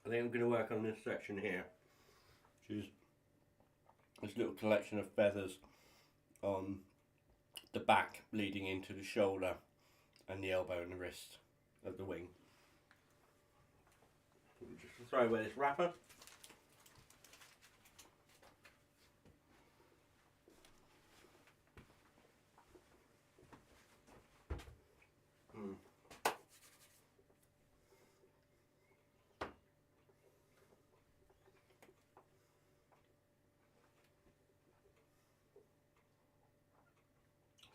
I think I'm going to work on this section here, which is this little collection of feathers on the back leading into the shoulder and the elbow and the wrist of the wing. Just throw away this wrapper.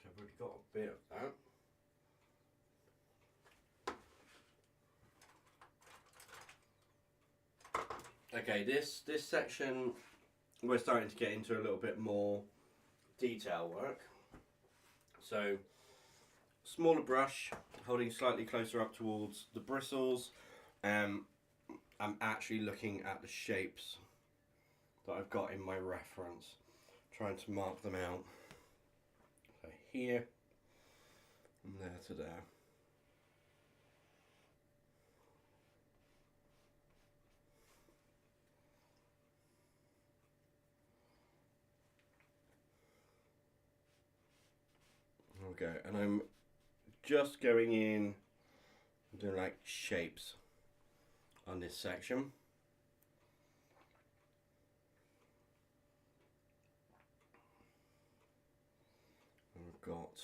I've already got a bit of that. Okay, this section we're starting to get into a little bit more detail work. So, smaller brush, holding slightly closer up towards the bristles. I'm actually looking at the shapes that I've got in my reference, trying to mark them out. So here, from there to there. Okay, and I'm just going in, doing like shapes on this section. And we've got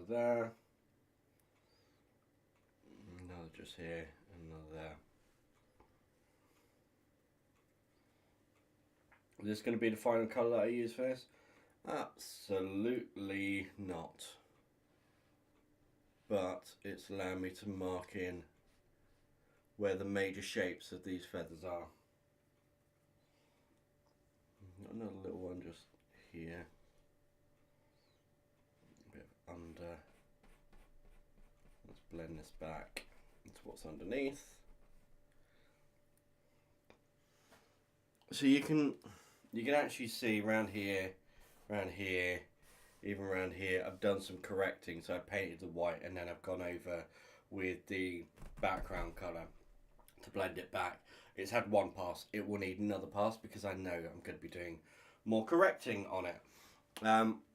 there, another just here, and another there. Is this going to be the final colour that I use for this? Absolutely not. But it's allowed me to mark in where the major shapes of these feathers are. Another little one just here. A bit of under. Let's blend this back into what's underneath. So you can actually see around here, even around here, I've done some correcting. So I painted the white and then I've gone over with the background colour to blend it back. It's had one pass, it will need another pass because I know I'm going to be doing more correcting on it.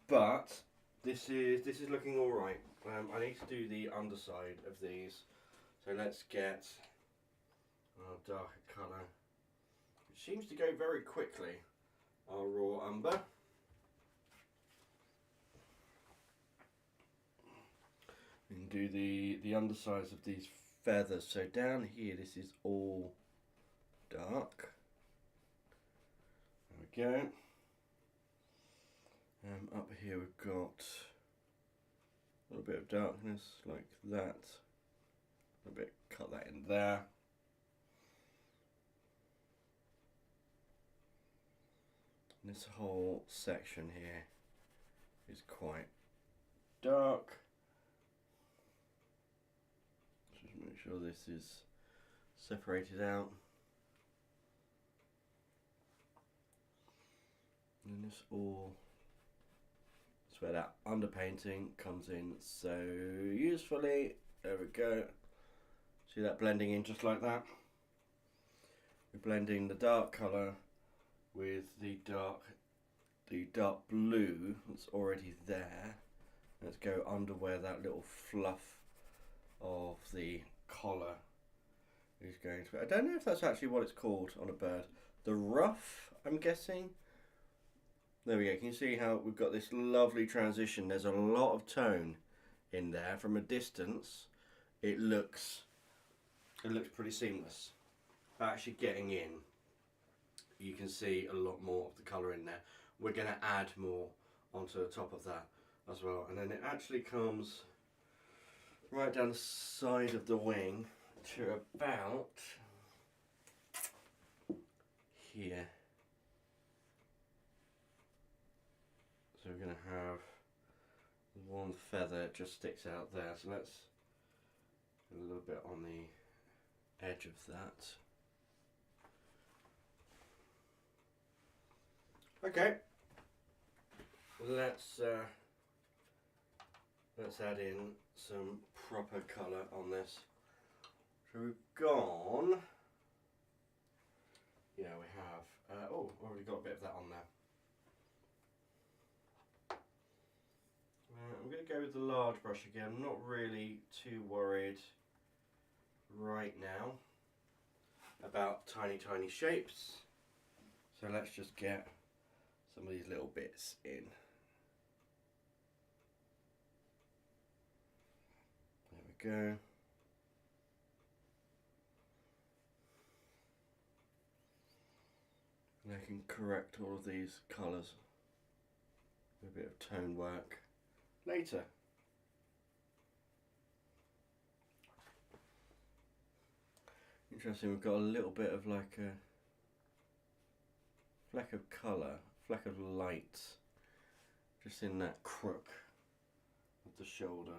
But this is looking alright. I need to do the underside of these. So let's get our darker colour. It seems to go very quickly. Our raw umber. We can do the undersides of these feathers. So down here, this is all dark. There we go. Up here we've got a little bit of darkness like that. A little bit, cut that in there. And this whole section here is quite dark. Just make sure this is separated out. And this all, that's where that underpainting comes in so usefully. There we go. See that blending in just like that? We're blending the dark colour with the dark blue that's already there. Let's go under where that little fluff of the collar is going to be. I don't know if that's actually what it's called on a bird. The ruff, I'm guessing. There we go. Can you see how we've got this lovely transition? There's a lot of tone in there. From a distance, it looks pretty seamless. But actually getting in, you can see a lot more of the colour in there. We're going to add more onto the top of that as well. And then it actually comes right down the side of the wing to about here. So we're going to have one feather that just sticks out there. So let's do a little bit on the edge of that. Okay, let's add in some proper colour on this. So we've gone, yeah, we have, oh, already got a bit of that on there. I'm going to go with the large brush again. I'm not really too worried right now about tiny shapes. So let's just get some of these little bits in. There we go. And I can correct all of these colours with a bit of tone work later. Interesting, we've got a little bit of like a fleck of colour, fleck of light, just in that crook of the shoulder.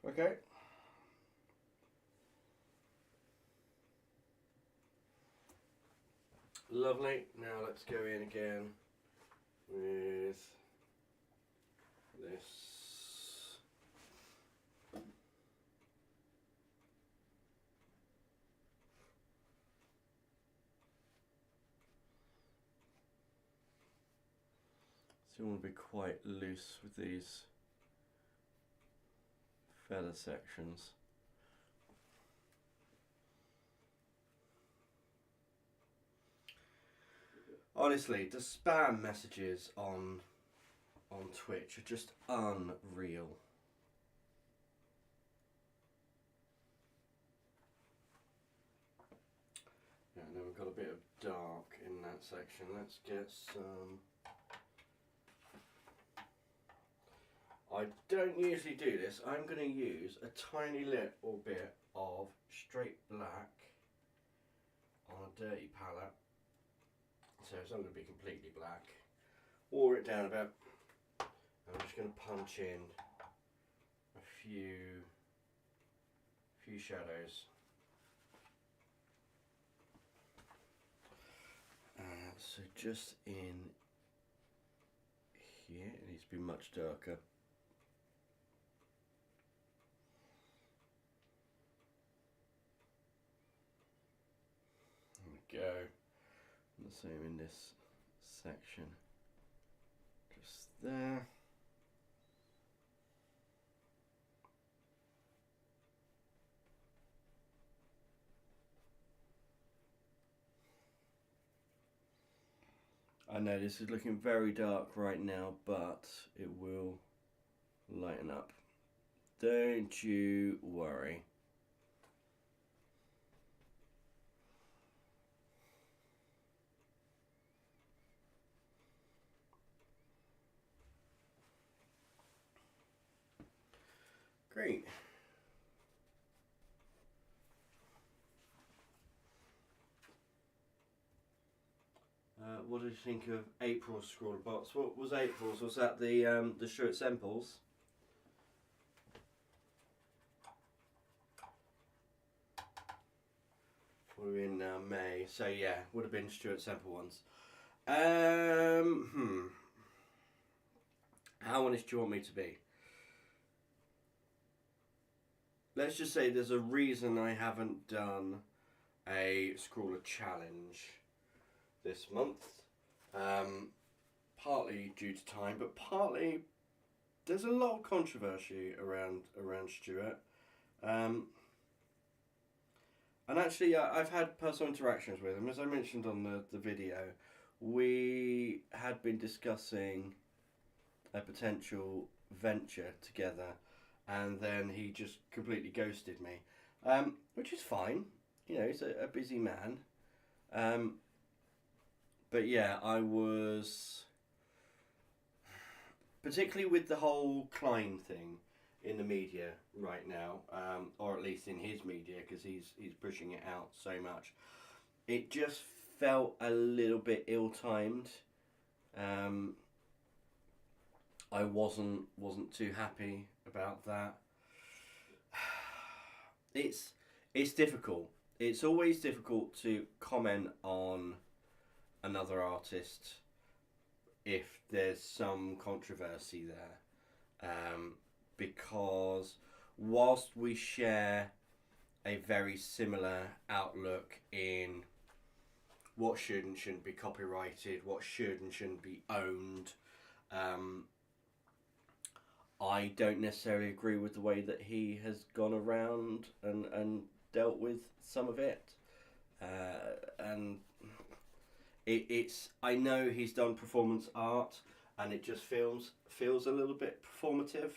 Okay. Lovely. Now let's go in again with this. Still want to be quite loose with these feather sections. Honestly, the spam messages on Twitch are just unreal. Yeah, and then we've got a bit of dark in that section. Let's get some... I don't usually do this. I'm going to use a tiny little bit of straight black on a dirty palette. So it's not going to be completely black. Water it down a bit. I'm just going to punch in a few shadows. So just in here, it needs to be much darker. There we go. And the same in this section. Just there. I know this is looking very dark right now, but it will lighten up. Don't you worry. Great. What did you think of April's scroll box? What was April's? Was that the Stuart Semple's? We're in May, so yeah, would have been Stuart Semple ones. How honest do you want me to be? Let's just say there's a reason I haven't done a Scrawler challenge this month. Partly due to time, but partly there's a lot of controversy around Stuart. And actually, I've had personal interactions with him. As I mentioned on the video, we had been discussing a potential venture together, and then he just completely ghosted me, which is fine. You know, he's a busy man. But yeah, I was, particularly with the whole Klein thing in the media right now, or at least in his media, because he's pushing it out so much. It just felt a little bit ill-timed. I wasn't too happy about that. It's difficult. It's always difficult to comment on another artist if there's some controversy there, because whilst we share a very similar outlook in what should and shouldn't be copyrighted, what should and shouldn't be owned, I don't necessarily agree with the way that he has gone around and dealt with some of it, and it's I know he's done performance art, and it just feels a little bit performative,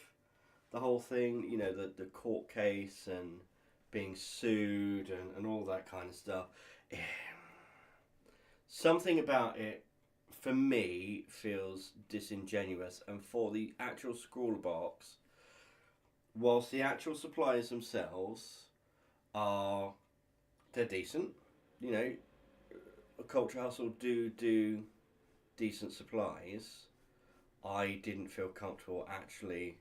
the whole thing, you know, the court case and being sued and all that kind of stuff. Something about it for me feels disingenuous, and for the actual scroll box, whilst the actual suppliers themselves they're decent, you know, a Culture Hustle do decent supplies, I didn't feel comfortable actually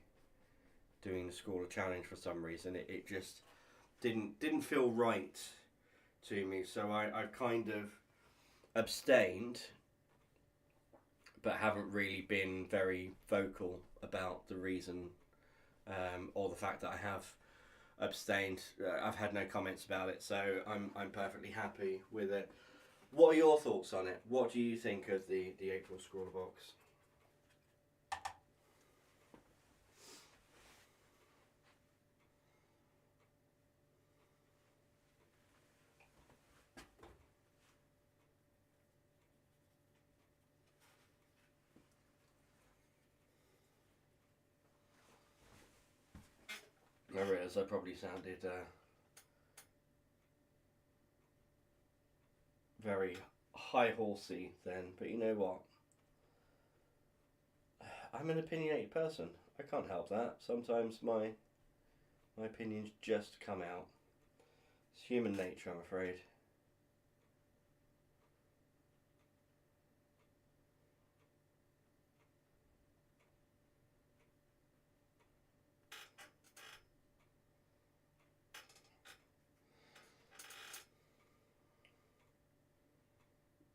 doing the Scrawler challenge for some reason. It just didn't feel right to me, so I kind of abstained, but haven't really been very vocal about the reason, or the fact that I have abstained. I've had no comments about it, so I'm perfectly happy with it. What are your thoughts on it? What do you think of the April Scrawler box? I realise I probably sounded very high horsey then, but you know what? I'm an opinionated person. I can't help that. Sometimes my opinions just come out. It's human nature, I'm afraid.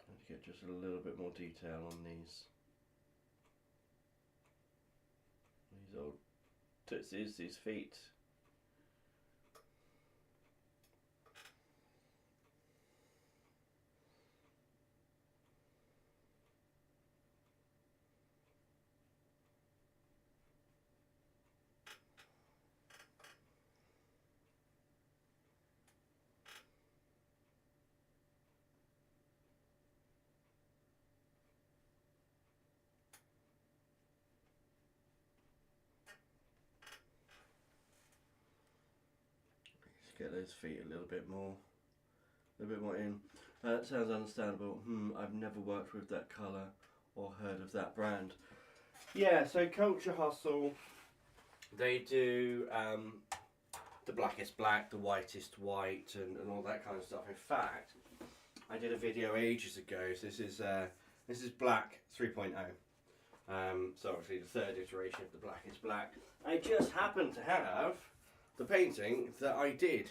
Let's get just a little bit more detail on these old tootsies, these feet. Let's get those feet a little bit more in. That sounds understandable. I've never worked with that colour or heard of that brand. Yeah, so Culture Hustle, they do the blackest black, the whitest white, and all that kind of stuff. In fact, I did a video ages ago. So this is Black 3.0. So obviously the third iteration of the blackest black. I just happen to have the painting that I did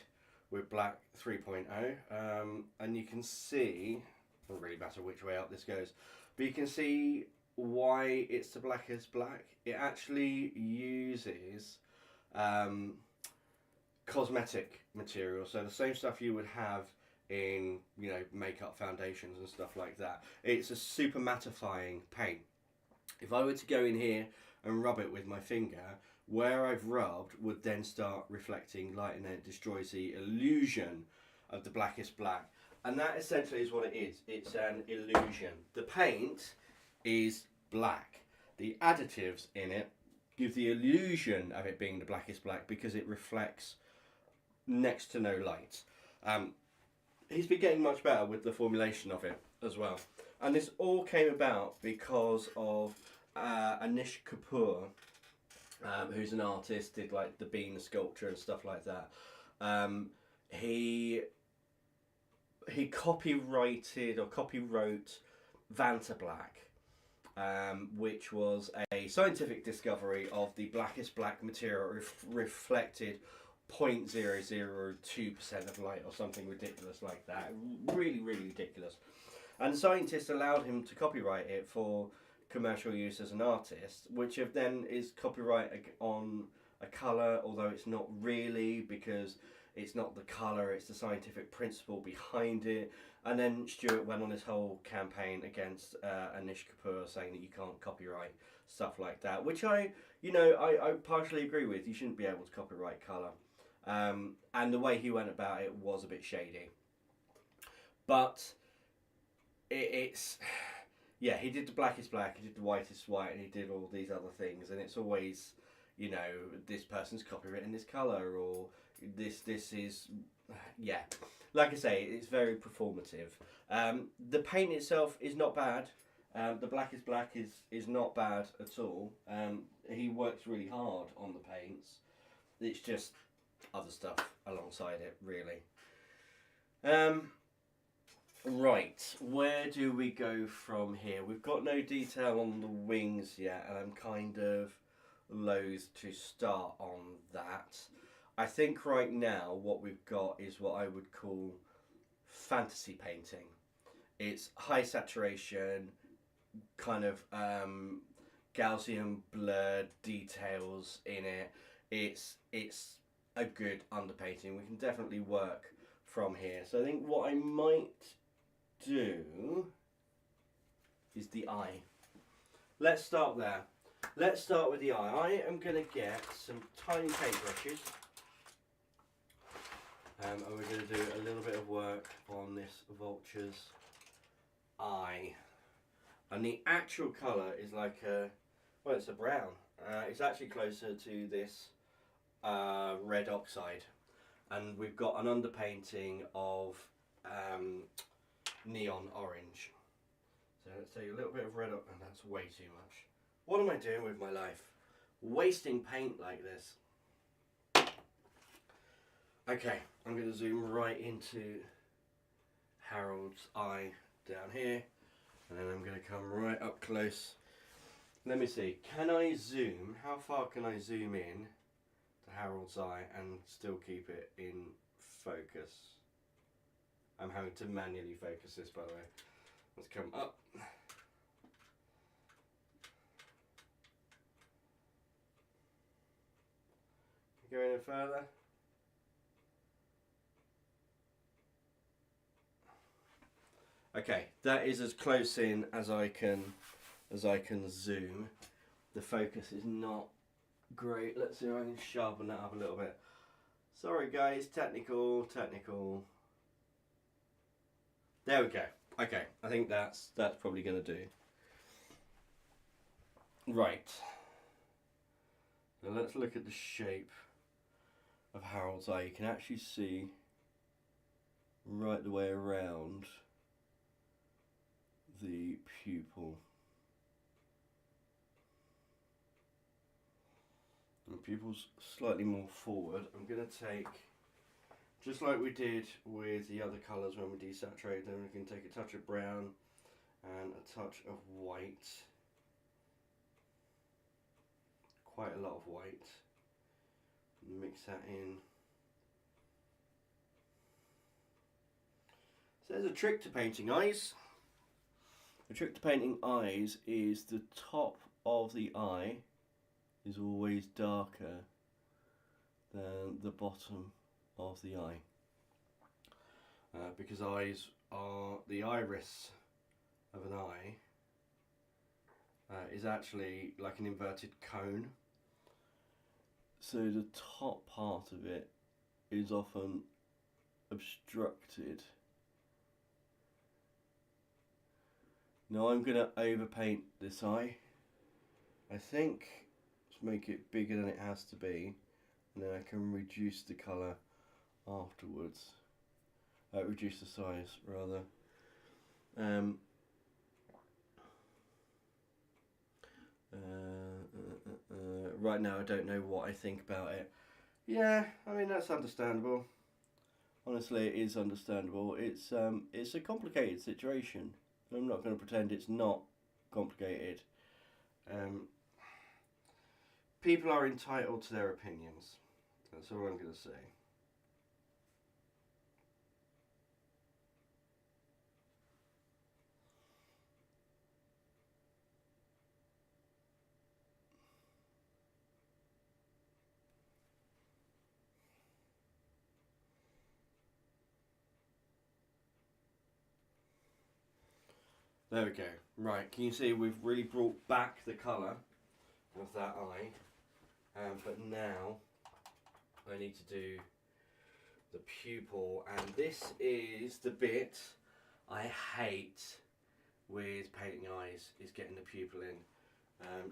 with Black 3.0, and you can see, it doesn't really matter which way up this goes, but you can see why it's the blackest black. It actually uses cosmetic material, so the same stuff you would have in, you know, makeup foundations and stuff like that. It's a super mattifying paint. If I were to go in here and rub it with my finger, where I've rubbed would then start reflecting light, and then it destroys the illusion of the blackest black. And that essentially is what it is. It's an illusion. The paint is black. The additives in it give the illusion of it being the blackest black because it reflects next to no light. He's been getting much better with the formulation of it as well. And this all came about because of Anish Kapoor, who's an artist, did like the bean sculpture and stuff like that. He copyrighted or copywrote Vanta Black, which was a scientific discovery of the blackest black material reflected 0.002% of light or something ridiculous like that. Really, really ridiculous. And scientists allowed him to copyright it for commercial use as an artist, which then is copyright on a colour, although it's not really, because it's not the colour, it's the scientific principle behind it. And then Stuart went on this whole campaign against Anish Kapoor, saying that you can't copyright stuff like that, which I partially agree with. You shouldn't be able to copyright colour. And the way he went about it was a bit shady. But it's... Yeah, he did the blackest black, he did the whitest white, and he did all these other things. And it's always, you know, this person's copywritten this colour, or this is... Yeah, like I say, it's very performative. The paint itself is not bad. The blackest black is not bad at all. He works really hard on the paints. It's just other stuff alongside it, really. Right, where do we go from here? We've got no detail on the wings yet, and I'm kind of loath to start on that. I think right now what we've got is what I would call fantasy painting. It's high saturation, kind of Gaussian blurred details in it. It's a good underpainting. We can definitely work from here. So I think what I might do is the eye. Let's start there. Let's start with the eye. I am going to get some tiny paintbrushes, and we're going to do a little bit of work on this vulture's eye. And the actual colour is like a, well, it's a brown. It's actually closer to this red oxide, and we've got an underpainting of neon orange. So let's take a little bit of red up, and that's way too much. What am I doing with my life? Wasting paint like this. Okay, I'm going to zoom right into Harold's eye down here, and then I'm going to come right up close. Let me see, can I zoom? How far can I zoom in to Harold's eye and still keep it in focus? I'm having to manually focus this, by the way. Let's come up. Go any further. Okay, that is as close in as I can zoom. The focus is not great. Let's see if I can sharpen that up a little bit. Sorry guys, technical. There we go. Okay, I think that's probably going to do. Right. Now let's look at the shape of Harold's eye. You can actually see right the way around the pupil. The pupil's slightly more forward. I'm going to take, just like we did with the other colours when we desaturated them, we can take a touch of brown and a touch of white. Quite a lot of white. Mix that in. So there's a trick to painting eyes. The trick to painting eyes is the top of the eye is always darker than the bottom of the eye. Because eyes are, the iris of an eye is actually like an inverted cone. So the top part of it is often obstructed. Now I'm going to overpaint this eye. I think to make it bigger than it has to be, and then I can reduce the colour afterwards. Reduce the size rather. Right now I don't know what I think about it. Yeah, I mean that's understandable. Honestly, it is understandable. It's a complicated situation. I'm not going to pretend it's not complicated. People are entitled to their opinions. That's all I'm going to say. There we go. Right, can you see we've really brought back the colour of that eye, but now I need to do the pupil, and this is the bit I hate with painting eyes, is getting the pupil in.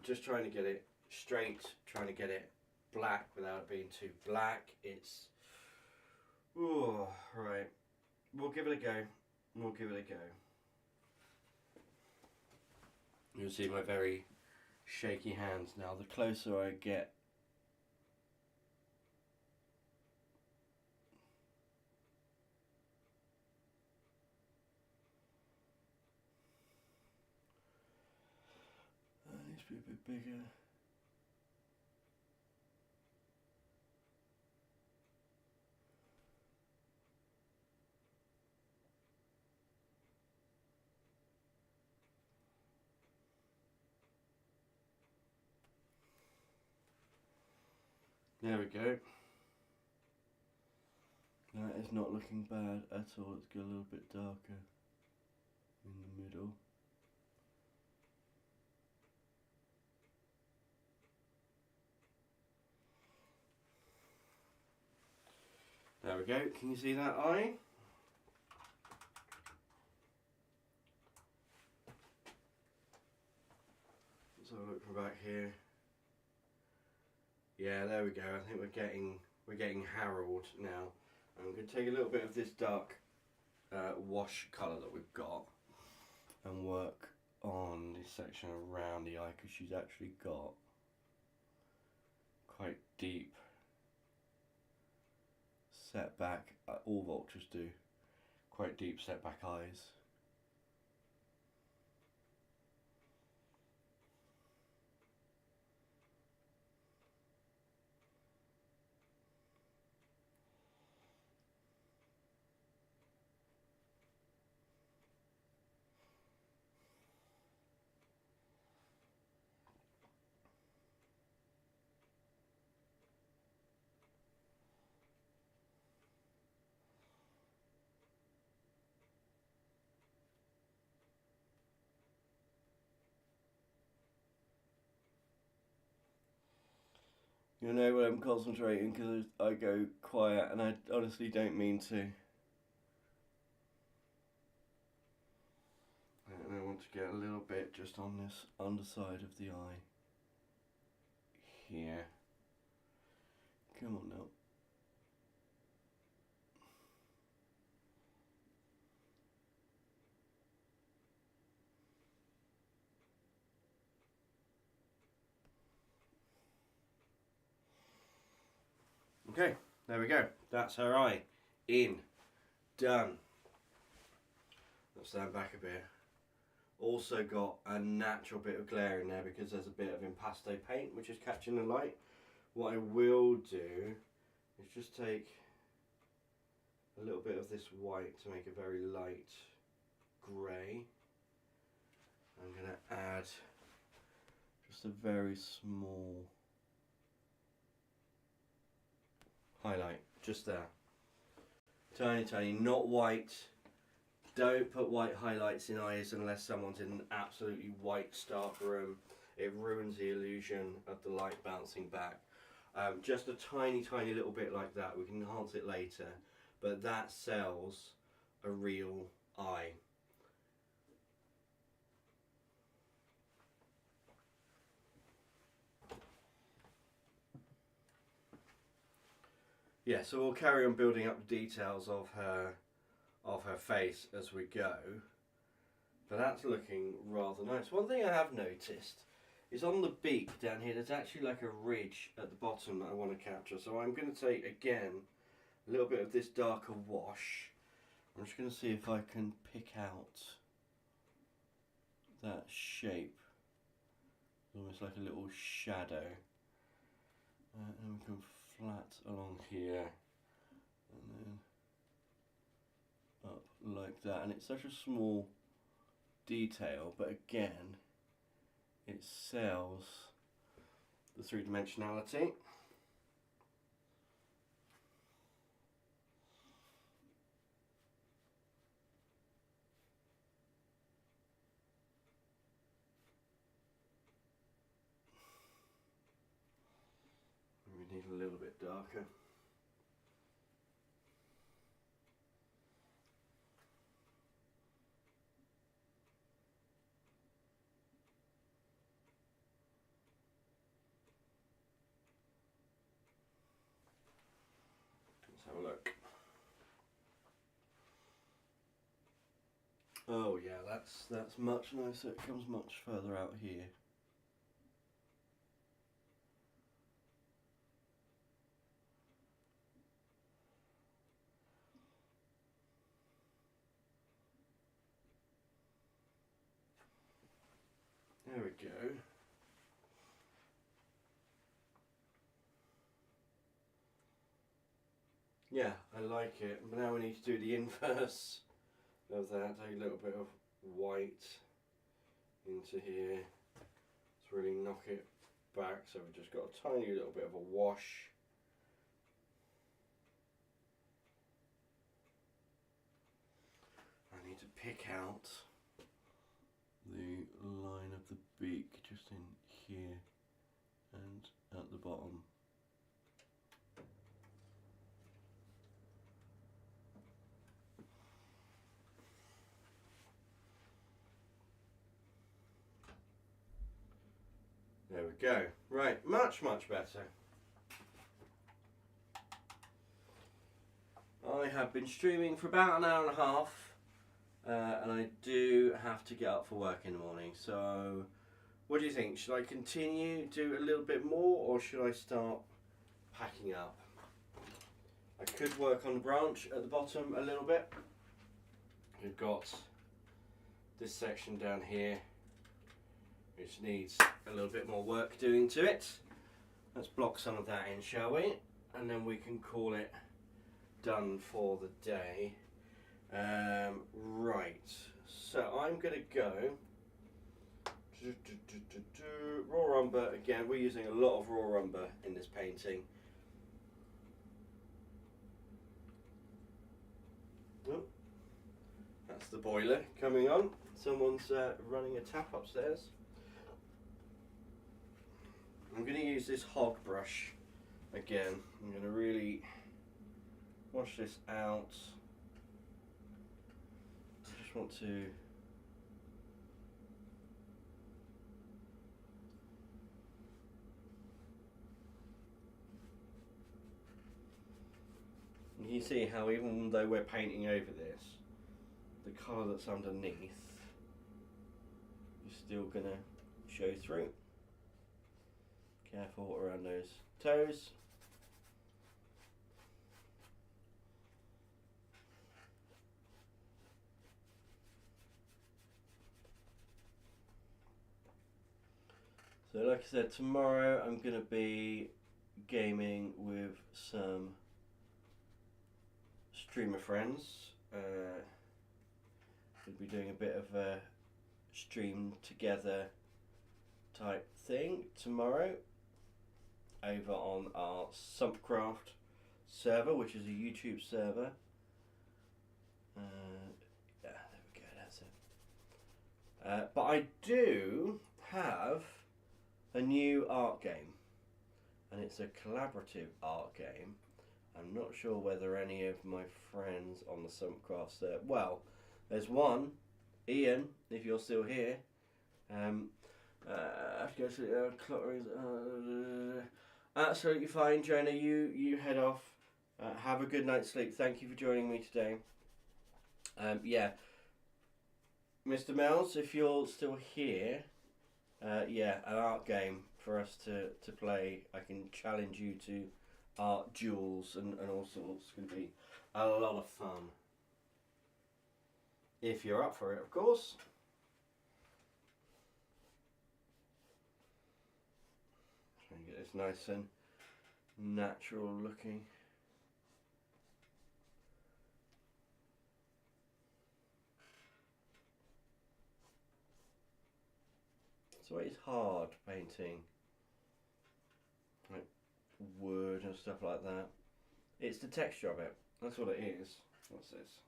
Just trying to get it straight, trying to get it black without it being too black. It's, oh, right, we'll give it a go, You'll see my very shaky hands now. The closer I get, needs to be a bit bigger. There we go. That is not looking bad at all. Let's go a little bit darker in the middle. There we go. Can you see that eye? Let's have a look from back here. Yeah, there we go. I think we're getting Harold now. I'm going to take a little bit of this dark wash colour that we've got and work on this section around the eye, because she's actually got quite deep setback. All vultures do quite deep setback eyes. You know when I'm concentrating because I go quiet, and I honestly don't mean to. And I want to get a little bit just on this underside of the eye here. Come on now. Okay, there we go. That's her eye. In. Done. Let's stand back a bit. Also got a natural bit of glare in there because there's a bit of impasto paint which is catching the light. What I will do is just take a little bit of this white to make a very light grey. I'm going to add just a very small highlight just there. Tiny, tiny, not white. Don't put white highlights in eyes unless someone's in an absolutely white stark room. It ruins the illusion of the light bouncing back. Just a tiny, tiny little bit like that. We can enhance it later, but that sells a real eye. Yeah, so we'll carry on building up the details of her face as we go. But that's looking rather nice. One thing I have noticed is on the beak down here, there's actually like a ridge at the bottom that I want to capture. So I'm going to take, again, a little bit of this darker wash. I'm just going to see if I can pick out that shape. Almost like a little shadow. And we can flat along here. And then up like that. And it's such a small detail, but again, it sells the three-dimensionality. We need a little bit darker. Let's have a look. Oh yeah, that's much nicer. It comes much further out here. There we go. Yeah, I like it. But now we need to do the inverse of that. Take a little bit of white into here to really knock it back. So we've just got a tiny little bit of a wash. I need to pick out the line of the beak just in here and at the bottom. There we go. Right, much better. I have been streaming for about an hour and a half, and I do have to get up for work in the morning. So, what do you think? Should I continue, do a little bit more, or should I start packing up? I could work on the branch at the bottom a little bit. We've got this section down here which needs a little bit more work doing to it. Let's block some of that in, shall we? And then we can call it done for the day. Right, so I'm going to go raw umber again. We're using a lot of raw umber in this painting. Oh, that's the boiler coming on. Someone's running a tap upstairs. I'm going to use this hog brush again. I'm going to really wash this out. I just want to you can see how even though we're painting over this, the colour that's underneath is still going to show through. Careful around those toes. So like I said, tomorrow I'm going to be gaming with some streamer friends. We'll be doing a bit of a stream together type thing tomorrow over on our Sumpcraft server, which is a YouTube server. Yeah, there we go, that's it. But I do have a new art game, and it's a collaborative art game. I'm not sure whether any of my friends on the Sumpcraft server, well, there's one, Ian, if you're still here. I have to go to absolutely fine, Jonah. You head off. Have a good night's sleep. Thank you for joining me today. Yeah, Mr. Mells, if you're still here, yeah, an art game for us to play. I can challenge you to art duels and all sorts. It's going to be a lot of fun. If you're up for it, of course. Try and get this nice and natural looking. It's always hard painting like wood and stuff like that. It's the texture of it. That's what it is. What's this?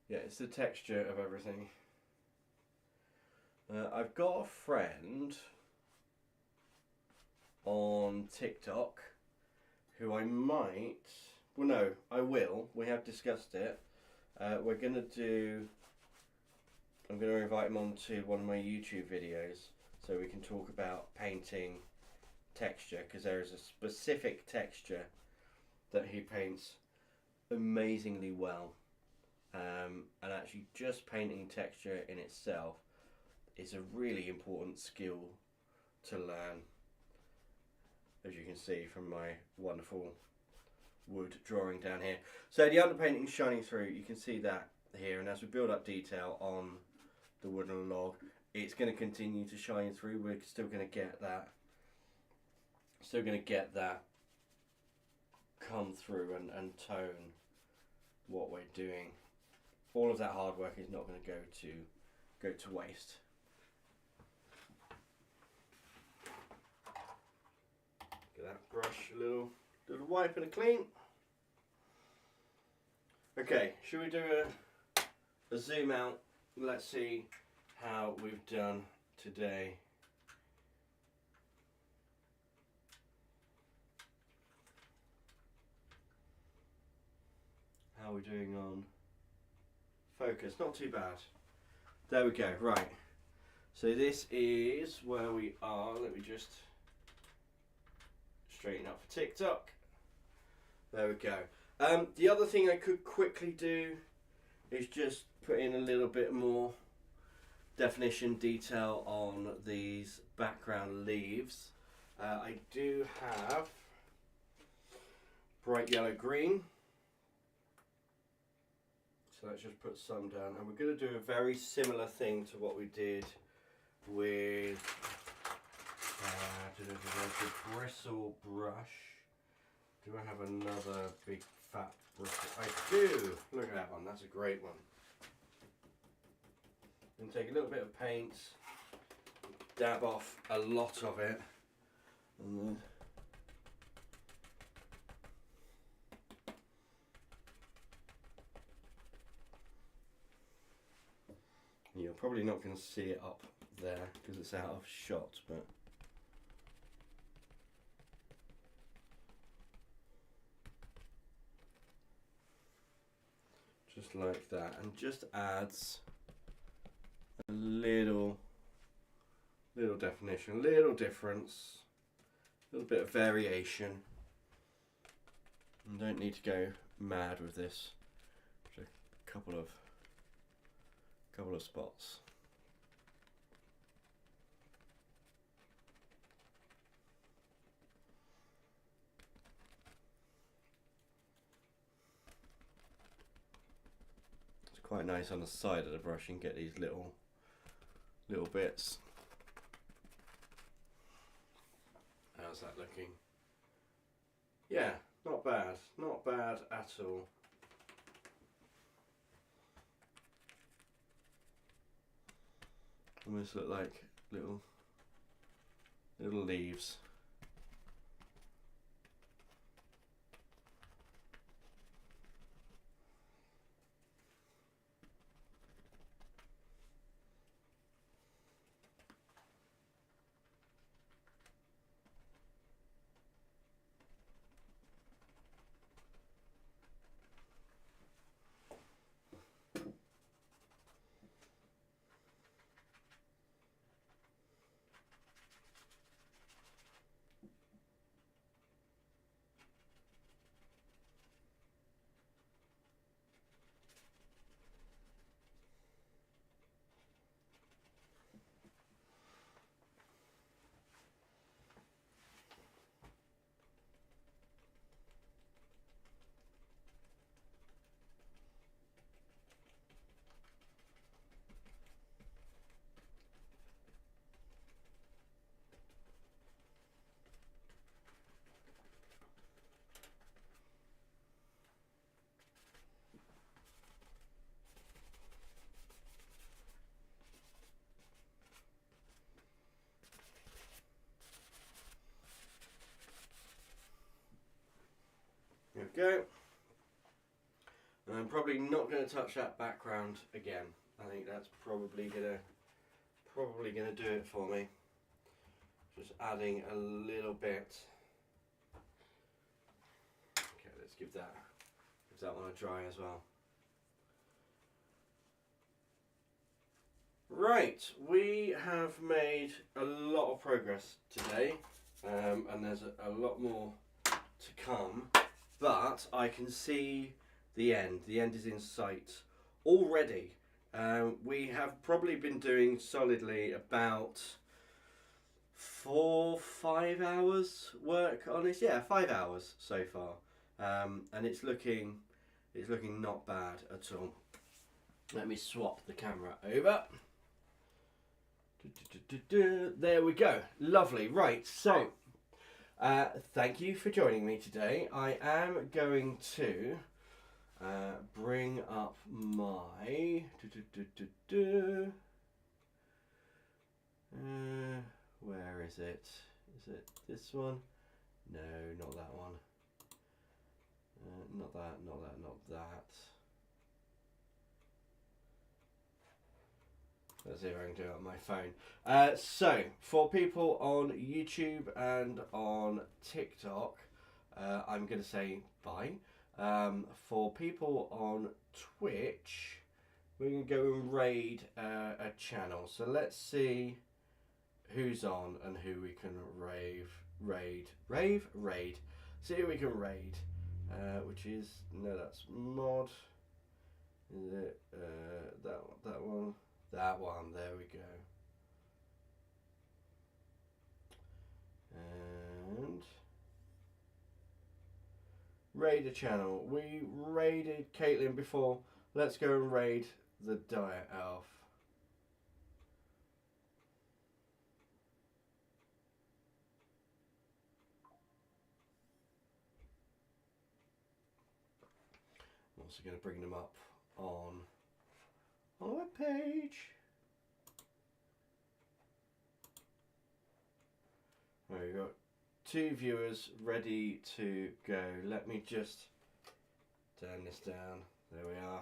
Yeah, it's the texture of everything. I've got a friend on TikTok who I might, well no, I will, we have discussed it. I'm going to invite him onto one of my YouTube videos so we can talk about painting texture, because there is a specific texture that he paints amazingly well. And actually just painting texture in itself is a really important skill to learn, as you can see from my wonderful wood drawing down here. So the underpainting is shining through, you can see that here, and as we build up detail on the wooden log, it's going to continue to shine through. We're still going to get that come through and tone what we're doing. All of that hard work is not going to go to waste. Get that brush a little wipe and a clean. Okay, should we do a zoom out? Let's see how we've done today. How are we doing on focus? Not too bad. There we go, right. So this is where we are. Let me just straighten up for TikTok. There we go. The other thing I could quickly do is just put in a little bit more definition detail on these background leaves. I do have bright yellow green. So let's just put some down, and we're going to do a very similar thing to what we did with the bristle brush. Do I have another big fat bristle? I do! Look at that one, that's a great one. And take a little bit of paint, dab off a lot of it, and then you're probably not going to see it up there because it's out of shot, but just like that, and just adds a little definition, little difference, a little bit of variation. You don't need to go mad with this. Just a couple of spots. It's quite nice on the side of the brush and get these little bits. How's that looking? Yeah, not bad at all. Almost look like little leaves. There we go. And I'm probably not going to touch that background again. I think that's probably gonna do it for me. Just adding a little bit. Okay, let's give that one a try as well. Right, we have made a lot of progress today, and there's a lot more to come. But I can see the end. The end is in sight already. We have probably been doing solidly about 4-5 hours work on this. Yeah, 5 hours so far, and it's looking not bad at all. Let me swap the camera over. There we go. Lovely. Right. So. Thank you for joining me today. I am going to bring up my where is it? Is it this one? No, not that one. Not that. Let's see if I can do it on my phone. So, for people on YouTube and on TikTok, I'm going to say bye. For people on Twitch, we're going to go and raid a channel. So let's see who's on and who we can raid. See who we can raid. which is, no, that's mod. Is it that one? That one? That one. There we go. And raid a channel. We raided Caitlin before. Let's go and raid the Diet Elf. I'm also going to bring them up on our webpage. There we go. 2 viewers ready to go. Let me just turn this down. There we are.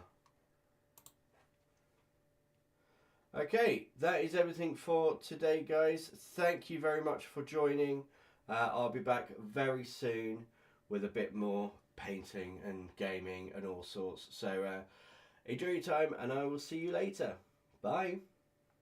Okay, that is everything for today, guys. Thank you very much for joining. I'll be back very soon with a bit more painting and gaming and all sorts. So enjoy your time, and I will see you later. Bye.